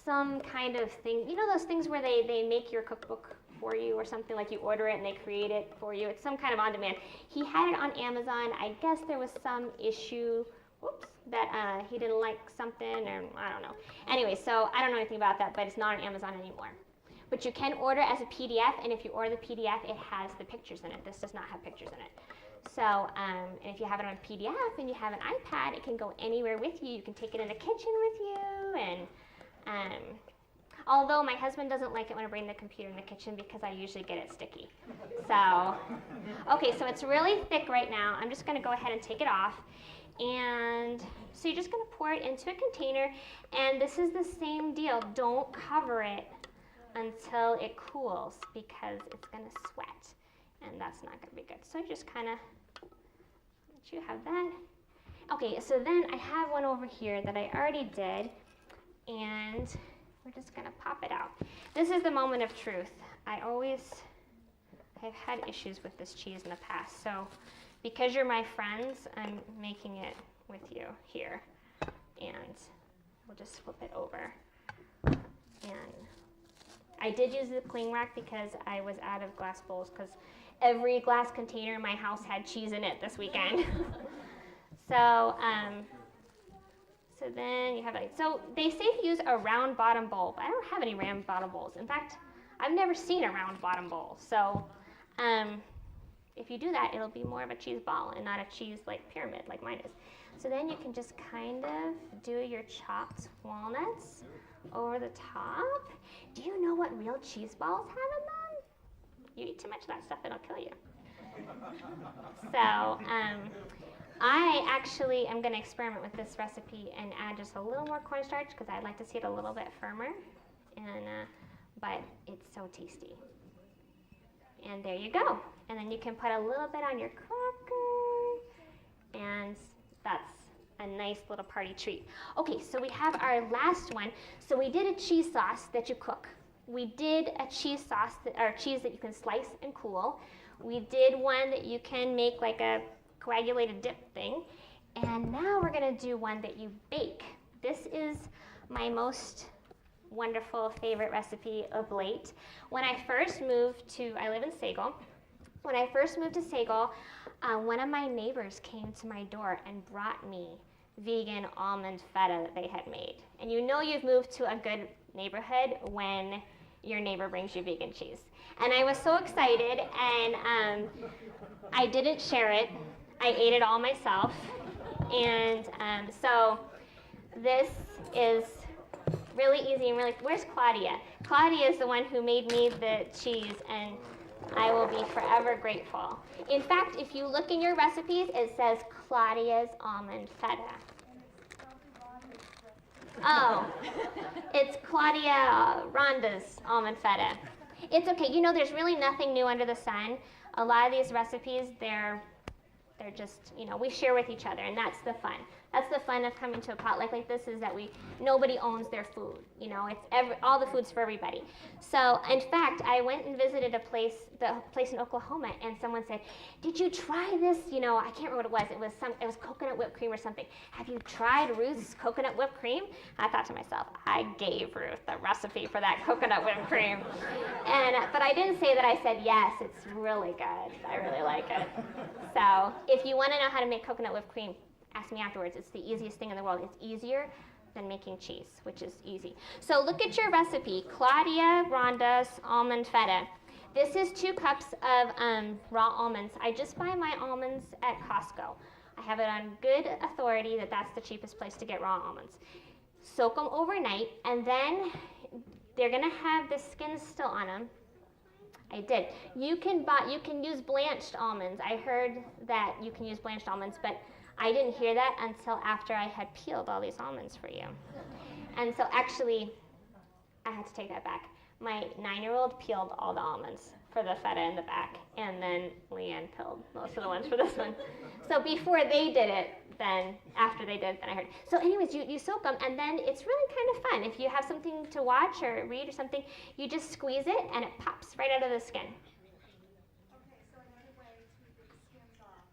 some kind of thing. You know those things where they make your cookbook for you or something, like you order it and they create it for you? It's some kind of on-demand. He had it on Amazon. I guess there was some issue, that he didn't like something, or I don't know. Anyway, so I don't know anything about that, but it's not on Amazon anymore. But you can order as a PDF, and if you order the PDF, it has the pictures in it. This does not have pictures in it. So, and if you have it on PDF and you have an iPad, it can go anywhere with you. You can take it in the kitchen with you, and although my husband doesn't like it when I bring the computer in the kitchen because I usually get it sticky. So, okay, so it's really thick right now. I'm just going to go ahead and take it off. And so you're just going to pour it into a container, and this is the same deal. Don't cover it until it cools because it's going to sweat, and that's not going to be good. So just kind of let you have that. Okay, so then I have one over here that I already did, and we're just going to pop it out. This is the moment of truth. I've had issues with this cheese in the past, so because you're my friends, I'm making it with you here, and we'll just flip it over. And I did use the cling wrap because I was out of glass bowls, because every glass container in my house had cheese in it this weekend. So then you have like, so they say to use a round bottom bowl, but I don't have any round bottom bowls. In fact, I've never seen a round bottom bowl. So if you do that, it'll be more of a cheese ball and not a cheese like pyramid like mine is. So then you can just kind of do your chopped walnuts over the top. Do you know what real cheese balls have in them? You eat too much of that stuff, it'll kill you. So I actually am going to experiment with this recipe and add just a little more cornstarch because I'd like to see it a little bit firmer. And but it's so tasty. And there you go. And then you can put a little bit on your cracker, and that's a nice little party treat. Okay, so we have our last one. So we did a cheese sauce that you cook. We did a cheese sauce, or cheese that you can slice and cool. We did one that you can make like a coagulated dip thing. And now we're gonna do one that you bake. This is my most wonderful favorite recipe of late. When I first moved to, I live in Sagal. When I first moved to Sagal, one of my neighbors came to my door and brought me vegan almond feta that they had made. And you know you've moved to a good neighborhood when your neighbor brings you vegan cheese. And I was so excited, and I didn't share it. I ate it all myself. And so this is really easy and really, where's Claudia? Claudia is the one who made me the cheese, and I will be forever grateful. In fact, if you look in your recipes, it says Claudia's almond feta. Oh, it's Claudia Rhonda's almond feta. It's okay. You know, there's really nothing new under the sun. A lot of these recipes, they're They're just, we share with each other, and that's the fun. That's the fun of coming to a potluck like this, is that nobody owns their food. It's all the food's for everybody. So, in fact, I went and visited the place in Oklahoma, and someone said, "Did you try this?" I can't remember what it was. It was coconut whipped cream or something. "Have you tried Ruth's coconut whipped cream?" I thought to myself, I gave Ruth the recipe for that coconut whipped cream, but I didn't say that. I said yes. It's really good. I really like it. So, if you want to know how to make coconut whipped cream, ask me afterwards. It's the easiest thing in the world. It's easier than making cheese, which is easy. So look at your recipe. Claudia, Rhonda's almond feta. This is 2 cups of raw almonds. I just buy my almonds at Costco. I have it on good authority that that's the cheapest place to get raw almonds. Soak them overnight, and then they're going to have the skin still on them. I did. You can use blanched almonds. I heard that you can use blanched almonds, but I didn't hear that until after I had peeled all these almonds for you. And so actually, I had to take that back. My 9-year-old peeled all the almonds for the feta in the back, and then Leanne peeled most of the ones for this one. So before they did it, then after they did, then I heard. So anyways, you soak them, and then it's really kind of fun. If you have something to watch or read or something, you just squeeze it, and it pops right out of the skin. Okay, so another way to get the skins off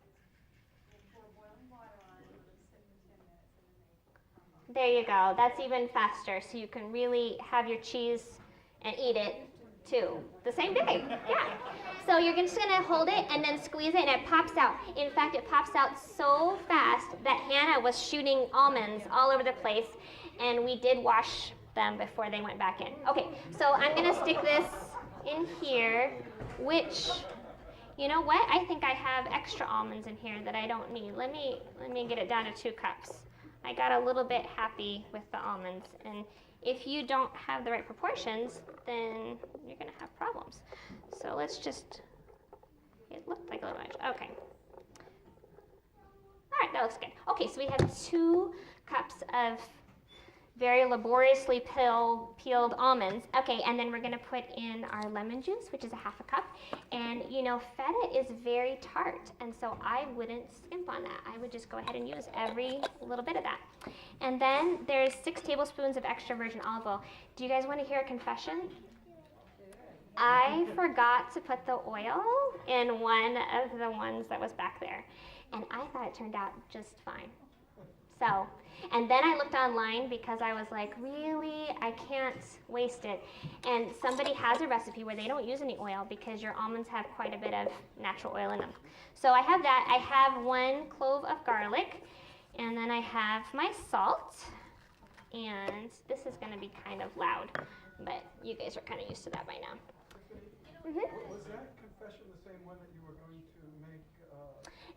is pour boiling water on and let it sit for 10 minutes and then they come off. There you go. That's even faster, so you can really have your cheese and eat it too the same day. Yeah. So you're just gonna hold it and then squeeze it, and it pops out. In fact, it pops out so fast that Hannah was shooting almonds all over the place, and we did wash them before they went back in. Okay, so I'm gonna stick this in here, which, you know what? I think I have extra almonds in here that I don't need. Let me get it down to 2 cups. I got a little bit happy with the almonds, and if you don't have the right proportions, then you're going to have problems. So let's just, it looked like a little much. Okay. All right, that looks good. Okay, so we have 2 cups of very laboriously peeled almonds. Okay, and then we're going to put in our lemon juice, which is 1/2 cup. And feta is very tart, and so I wouldn't skimp on that. I would just go ahead and use every little bit of that. And then there's 6 tablespoons of extra virgin olive oil. Do you guys want to hear a confession? I forgot to put the oil in one of the ones that was back there, and I thought it turned out just fine. So, and then I looked online because I was like, really? I can't waste it. And somebody has a recipe where they don't use any oil because your almonds have quite a bit of natural oil in them. So I have that. I have 1 clove of garlic, and then I have my salt. And this is going to be kind of loud, but you guys are kind of used to that by now. Was that confession the same one that you were going to make?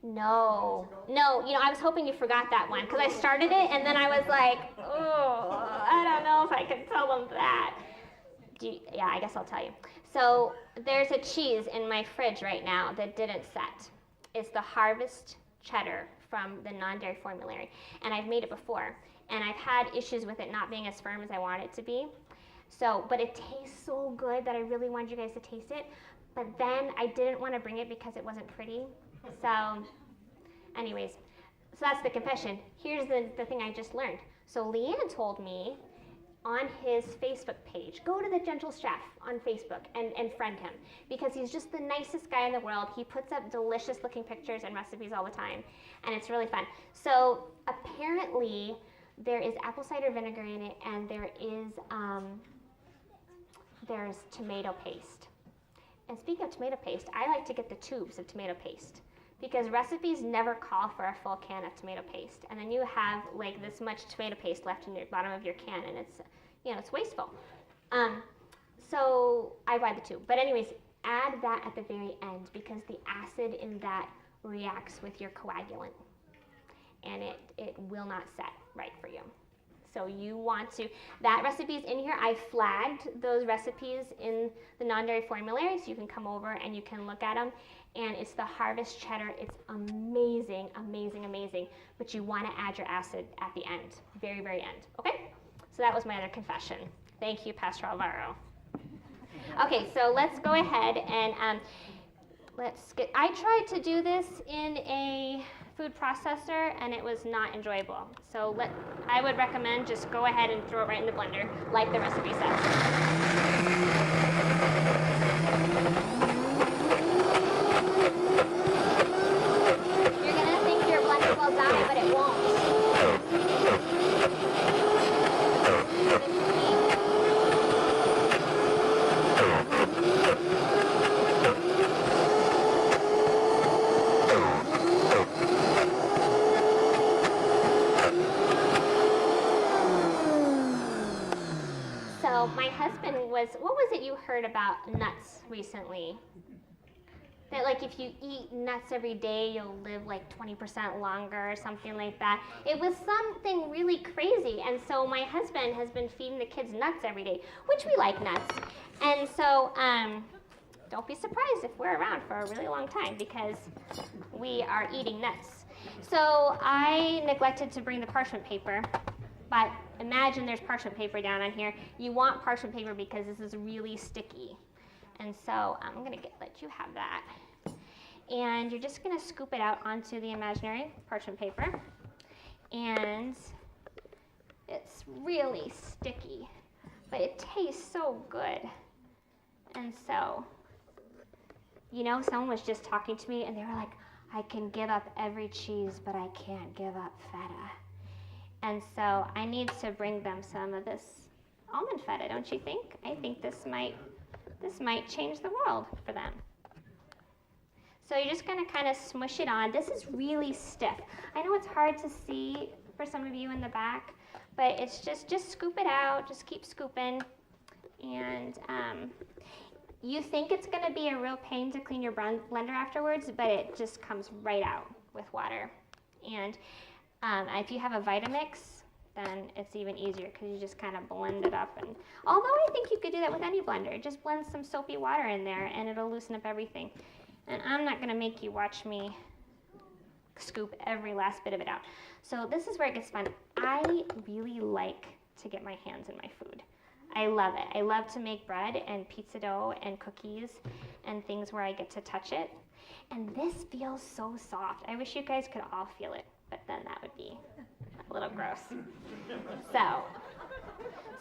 No, I was hoping you forgot that one because I started it and then I was like, oh, I don't know if I can tell them that. Yeah, I guess I'll tell you. So there's a cheese in my fridge right now that didn't set. It's the Harvest cheddar from the non-dairy formulary, and I've made it before, and I've had issues with it not being as firm as I want it to be. So, but it tastes so good that I really wanted you guys to taste it, but then I didn't want to bring it because it wasn't pretty. So, anyways, so that's the confession. Here's the thing I just learned. So Leanne told me on his Facebook page, go to the Gentle Chef on Facebook and friend him, because he's just the nicest guy in the world. He puts up delicious looking pictures and recipes all the time, and it's really fun. So apparently there is apple cider vinegar in it, and there's tomato paste. And speaking of tomato paste, I like to get the tubes of tomato paste because recipes never call for a full can of tomato paste. And then you have like this much tomato paste left in the bottom of your can, and it's wasteful. So I buy the tube. But anyways, add that at the very end because the acid in that reacts with your coagulant, and it will not set right for you. So you want to, that recipe's in here. I flagged those recipes in the non-dairy formulary, so you can come over and you can look at them. And it's the Harvest cheddar. It's amazing, amazing, amazing. But you want to add your acid at the end, very, very end. Okay? So that was my other confession. Thank you, Pastor Alvaro. Okay, so let's go ahead and I tried to do this in a food processor and it was not enjoyable. So I would recommend just go ahead and throw it right in the blender like the recipe says. You're gonna think your blender will die, but it won't. So my husband what was it you heard about nuts recently? That like if you eat nuts every day, you'll live like 20% longer or something like that. It was something really crazy. And so my husband has been feeding the kids nuts every day, which we like nuts. And so don't be surprised if we're around for a really long time because we are eating nuts. So I neglected to bring the parchment paper, but imagine there's parchment paper down on here. You want parchment paper because this is really sticky. And so I'm going to let you have that. And you're just going to scoop it out onto the imaginary parchment paper. And it's really sticky, but it tastes so good. And so, you know, someone was just talking to me and they were like, I can give up every cheese, but I can't give up feta. And so I need to bring them some of this almond feta, don't you think? I think this might change the world for them. So you're just going to kind of smush it on. This is really stiff. I know it's hard to see for some of you in the back, but it's just scoop it out. Just keep scooping. And you think it's going to be a real pain to clean your blender afterwards, but it just comes right out with water. And if you have a Vitamix, then it's even easier because you just kind of blend it up. And although I think you could do that with any blender, just blend some soapy water in there and it'll loosen up everything. And I'm not going to make you watch me scoop every last bit of it out. So this is where it gets fun. I really like to get my hands in my food. I love it. I love to make bread and pizza dough and cookies and things where I get to touch it. And this feels so soft. I wish you guys could all feel it, but then that would be a little gross. So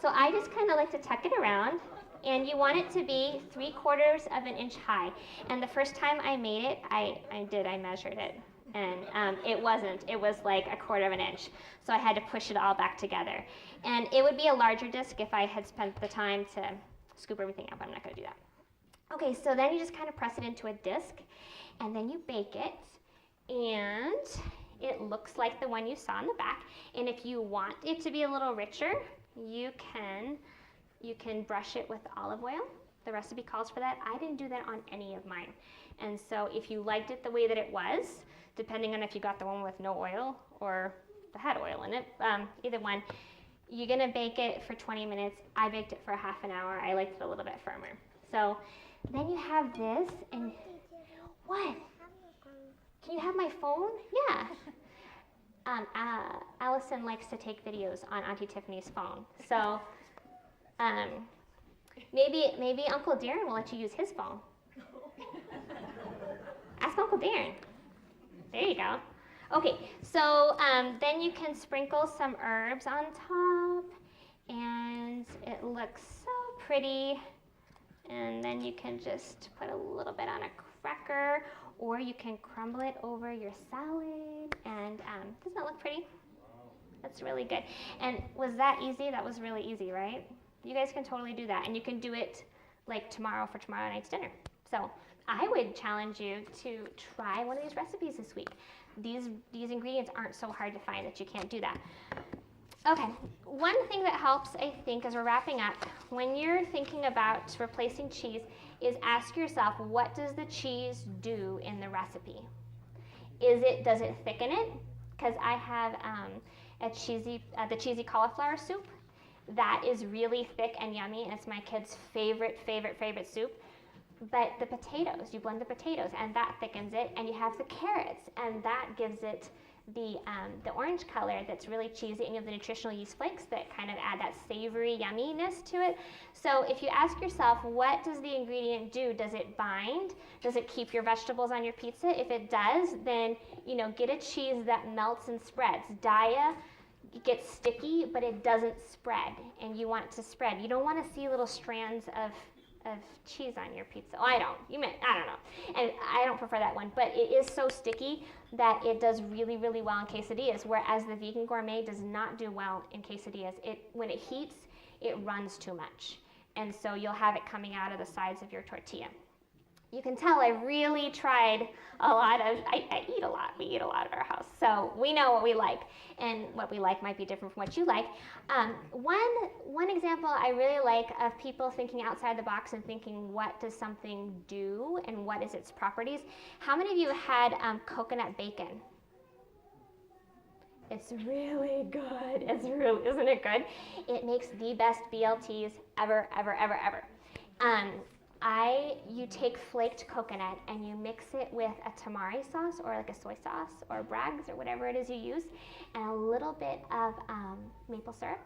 I just kind of like to tuck it around, and you want it to be 3/4 of an inch high. And the first time I made it, I measured it, and it wasn't. It was like 1/4 of an inch. So I had to push it all back together. And it would be a larger disc if I had spent the time to scoop everything up. I'm not going to do that. Okay, so then you just kind of press it into a disc, and then you bake it, and it looks like the one you saw in the back. And if you want it to be a little richer, you can brush it with olive oil. The recipe calls for that. I didn't do that on any of mine. And so if you liked it the way that it was, depending on if you got the one with no oil or that had oil in it, either one, you're gonna bake it for 20 minutes. I baked it for half an hour. I liked it a little bit firmer. So then you have this, and what? Can you have my phone? Yeah. Allison likes to take videos on Auntie Tiffany's phone. So maybe Uncle Darren will let you use his phone. Ask Uncle Darren. There you go. Okay, so then you can sprinkle some herbs on top, and it looks so pretty. And then you can just put a little bit on a cracker, or you can crumble it over your salad. And doesn't that look pretty? That's really good. And was that easy? That was really easy, right? You guys can totally do that. And you can do it like tomorrow for tomorrow night's dinner. So I would challenge you to try one of these recipes this week. These ingredients aren't so hard to find that you can't do that. Okay, one thing that helps, I think, as we're wrapping up, when you're thinking about replacing cheese, is ask yourself, what does the cheese do in the recipe? Does it thicken it? Because I have the cheesy cauliflower soup. That is really thick and yummy, and it's my kids' favorite soup. But the potatoes, you blend the potatoes, and that thickens it, and you have the carrots, and that gives it the orange color that's really cheesy, and you have the nutritional yeast flakes that kind of add that savory yumminess to it. So if you ask yourself, what does the ingredient do? Does it bind? Does it keep your vegetables on your pizza? If it does, then get a cheese that melts and spreads. Daya gets sticky, but it doesn't spread, and you want it to spread. You don't want to see little strands of cheese on your pizza. Oh, I don't. I don't know. And I don't prefer that one, but it is so sticky that it does really, really well in quesadillas, whereas the vegan gourmet does not do well in quesadillas. When it heats, it runs too much. And so you'll have it coming out of the sides of your tortilla. You can tell I really tried a lot of, I eat a lot. We eat a lot at our house. So we know what we like, and what we like might be different from what you like. One example I really like of people thinking outside the box and thinking, what does something do and what is its properties? How many of you had coconut bacon? It's really good. Isn't it good? It makes the best BLTs ever, ever, ever, ever. You take flaked coconut and you mix it with a tamari sauce or like a soy sauce or Bragg's or whatever it is you use, and a little bit of maple syrup,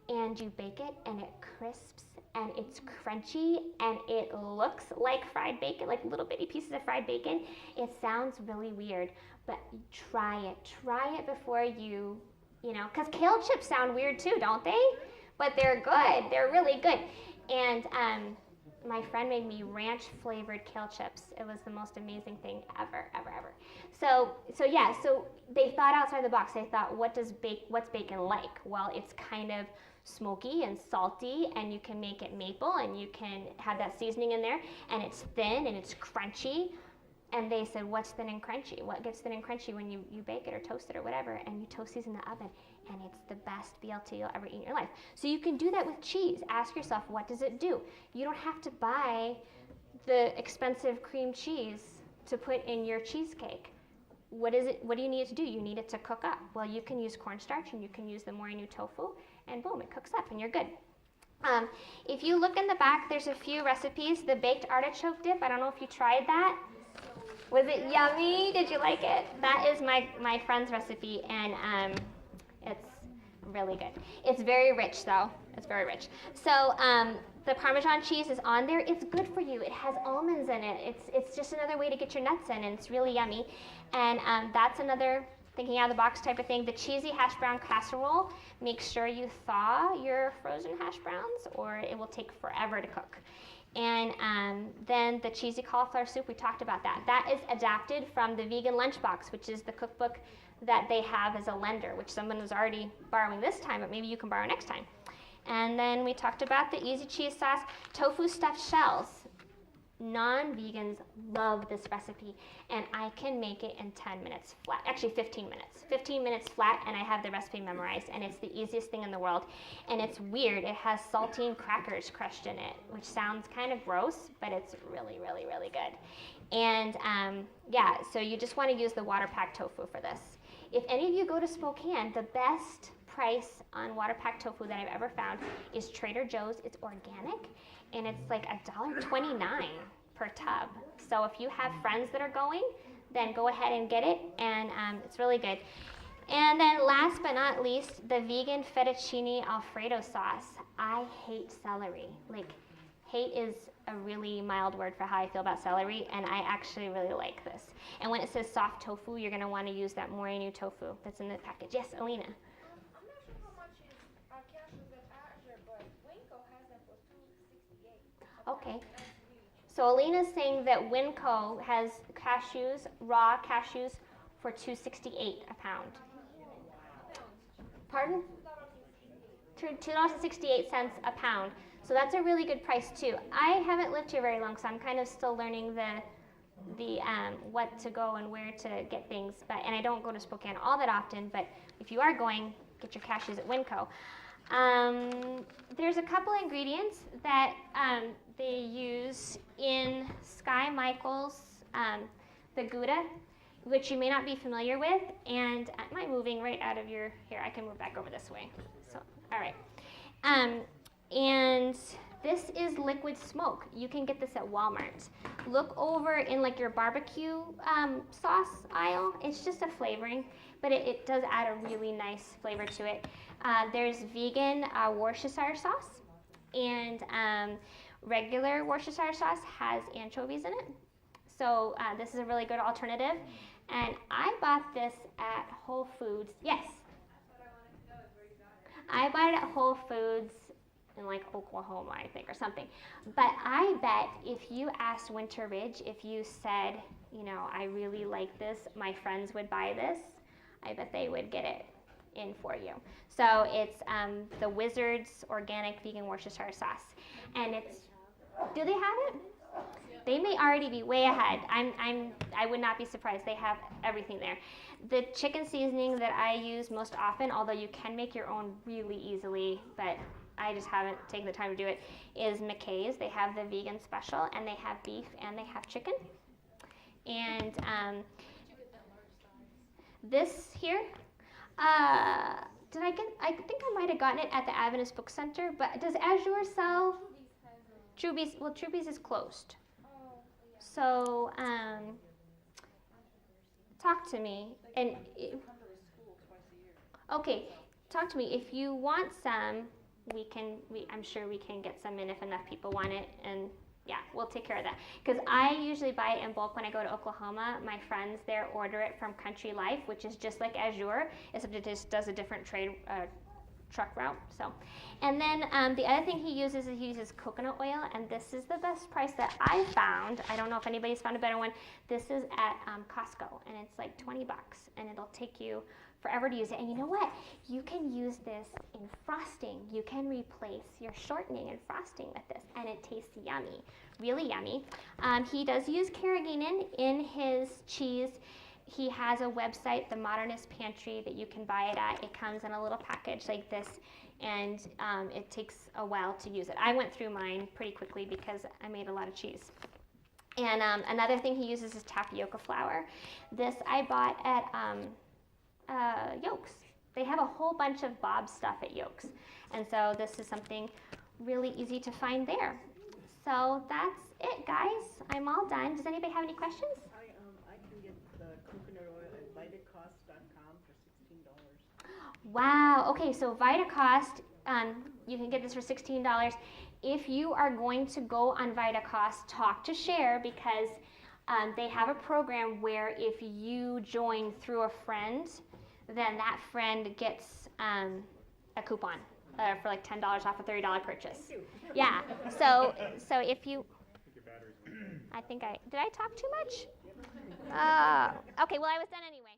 and you bake it, and it crisps and it's crunchy and it looks like fried bacon, like little bitty pieces of fried bacon. It sounds really weird, but try it. Try it before because kale chips sound weird too, don't they? But they're good. They're really good. And my friend made me ranch flavored kale chips. It was the most amazing thing ever, ever, ever. So they thought outside the box. They thought, what's bacon like? Well, it's kind of smoky and salty, and you can make it maple, and you can have that seasoning in there, and it's thin and it's crunchy. And they said, what's thin and crunchy? What gets thin and crunchy when you bake it or toast it or whatever, and you toast these in the oven, and it's the best BLT you'll ever eat in your life. So you can do that with cheese. Ask yourself, what does it do? You don't have to buy the expensive cream cheese to put in your cheesecake. What do you need it to do? You need it to cook up. Well, you can use cornstarch, and you can use the morinu tofu, and boom, it cooks up, and you're good. If you look in the back, there's a few recipes. The baked artichoke dip, I don't know if you tried that. Was it yummy? Did you like it? That is my friend's recipe, and it's really good. It's very rich, though. It's very rich. So the Parmesan cheese is on there. It's good for you. It has almonds in it. It's just another way to get your nuts in, and it's really yummy. And that's another thinking out of the box type of thing. The cheesy hash brown casserole, make sure you thaw your frozen hash browns, or it will take forever to cook. And then the cheesy cauliflower soup, we talked about that. That is adapted from the Vegan Lunchbox, which is the cookbook that they have as a lender, which someone was already borrowing this time, but maybe you can borrow next time. And then we talked about the easy cheese sauce, tofu stuffed shells. Non-vegans love this recipe, and I can make it in 10 minutes flat, actually 15 minutes. 15 minutes flat, and I have the recipe memorized, and it's the easiest thing in the world. And it's weird, it has saltine crackers crushed in it, which sounds kind of gross, but it's really, really, really good. And so you just want to use the water-packed tofu for this. If any of you go to Spokane, the best price on water-packed tofu that I've ever found is Trader Joe's. It's organic, and it's like $1.29 per tub. So if you have friends that are going, then go ahead and get it, and it's really good. And then last but not least, the vegan fettuccine Alfredo sauce. I hate celery. Hate is a really mild word for how I feel about celery, and I actually really like this. And when it says soft tofu, you're going to want to use that morinu tofu that's in the package. Yes, Alina? I'm not sure how much is cashews at Azure, but Winco has them for $2.68. Okay. So Alina's saying that Winco has cashews, raw cashews, for $2.68 a pound. Pardon? $2.68 a pound. So that's a really good price too. I haven't lived here very long, so I'm kind of still learning the what to go and where to get things. And I don't go to Spokane all that often, but if you are going, get your cashews at Winco. There's a couple ingredients that they use in Sky Michael's the Gouda, which you may not be familiar with. And am I moving right out of your, here, I can move back over this way. So, all right. And this is liquid smoke. You can get this at Walmart. Look over in like your barbecue sauce aisle. It's just a flavoring. but it does add a really nice flavor to it. There's vegan Worcestershire sauce, and regular Worcestershire sauce has anchovies in it. So this is a really good alternative. And I bought this at Whole Foods. Yes? I bought it at Whole Foods in like Oklahoma, I think, or something. But I bet if you asked Winter Ridge, if you said, you know, I really like this, my friends would buy this, I bet they would get it in for you. So it's the Wizards Organic Vegan Worcestershire Sauce. And it's, do they have it? They may already be way ahead. I would not be surprised. They have everything there. The chicken seasoning that I use most often, although you can make your own really easily, but I just haven't taken the time to do it, is McKay's. They have the vegan special, and they have beef, and they have chicken. And this here, I think I might have gotten it at the Adventist Book Center, but does Azure sell Truby's? Well, Truby's is closed. So, talk to me. And okay, talk to me. If you want some, I'm sure we can get some in if enough people want it, and yeah, we'll take care of that. Because I usually buy it in bulk when I go to Oklahoma. My friends there order it from Country Life, which is just like Azure, except it just does a different truck route. So, and then the other thing he uses is coconut oil, and this is the best price that I found. I don't know if anybody's found a better one. This is at Costco, and it's like $20, and it'll take you forever to use it. And you know what? You can use this in frosting. You can replace your shortening and frosting with this, and it tastes yummy, really yummy. He does use carrageenan in his cheese. He has a website, The Modernist Pantry, that you can buy it at. It comes in a little package like this, and it takes a while to use it. I went through mine pretty quickly because I made a lot of cheese. And another thing he uses is tapioca flour. This I bought at Yolks. They have a whole bunch of Bob's stuff at Yolks. And so this is something really easy to find there. So that's it, guys. I'm all done. Does anybody have any questions? I can get the coconut oil at vitacost.com for $16. Wow. Okay, so Vitacost, you can get this for $16. If you are going to go on Vitacost, talk to Cher, because they have a program where if you join through a friend, then that friend gets a coupon for like $10 off a $30 purchase. Yeah. So if you, I think did I talk too much? Okay. Well, I was done anyway.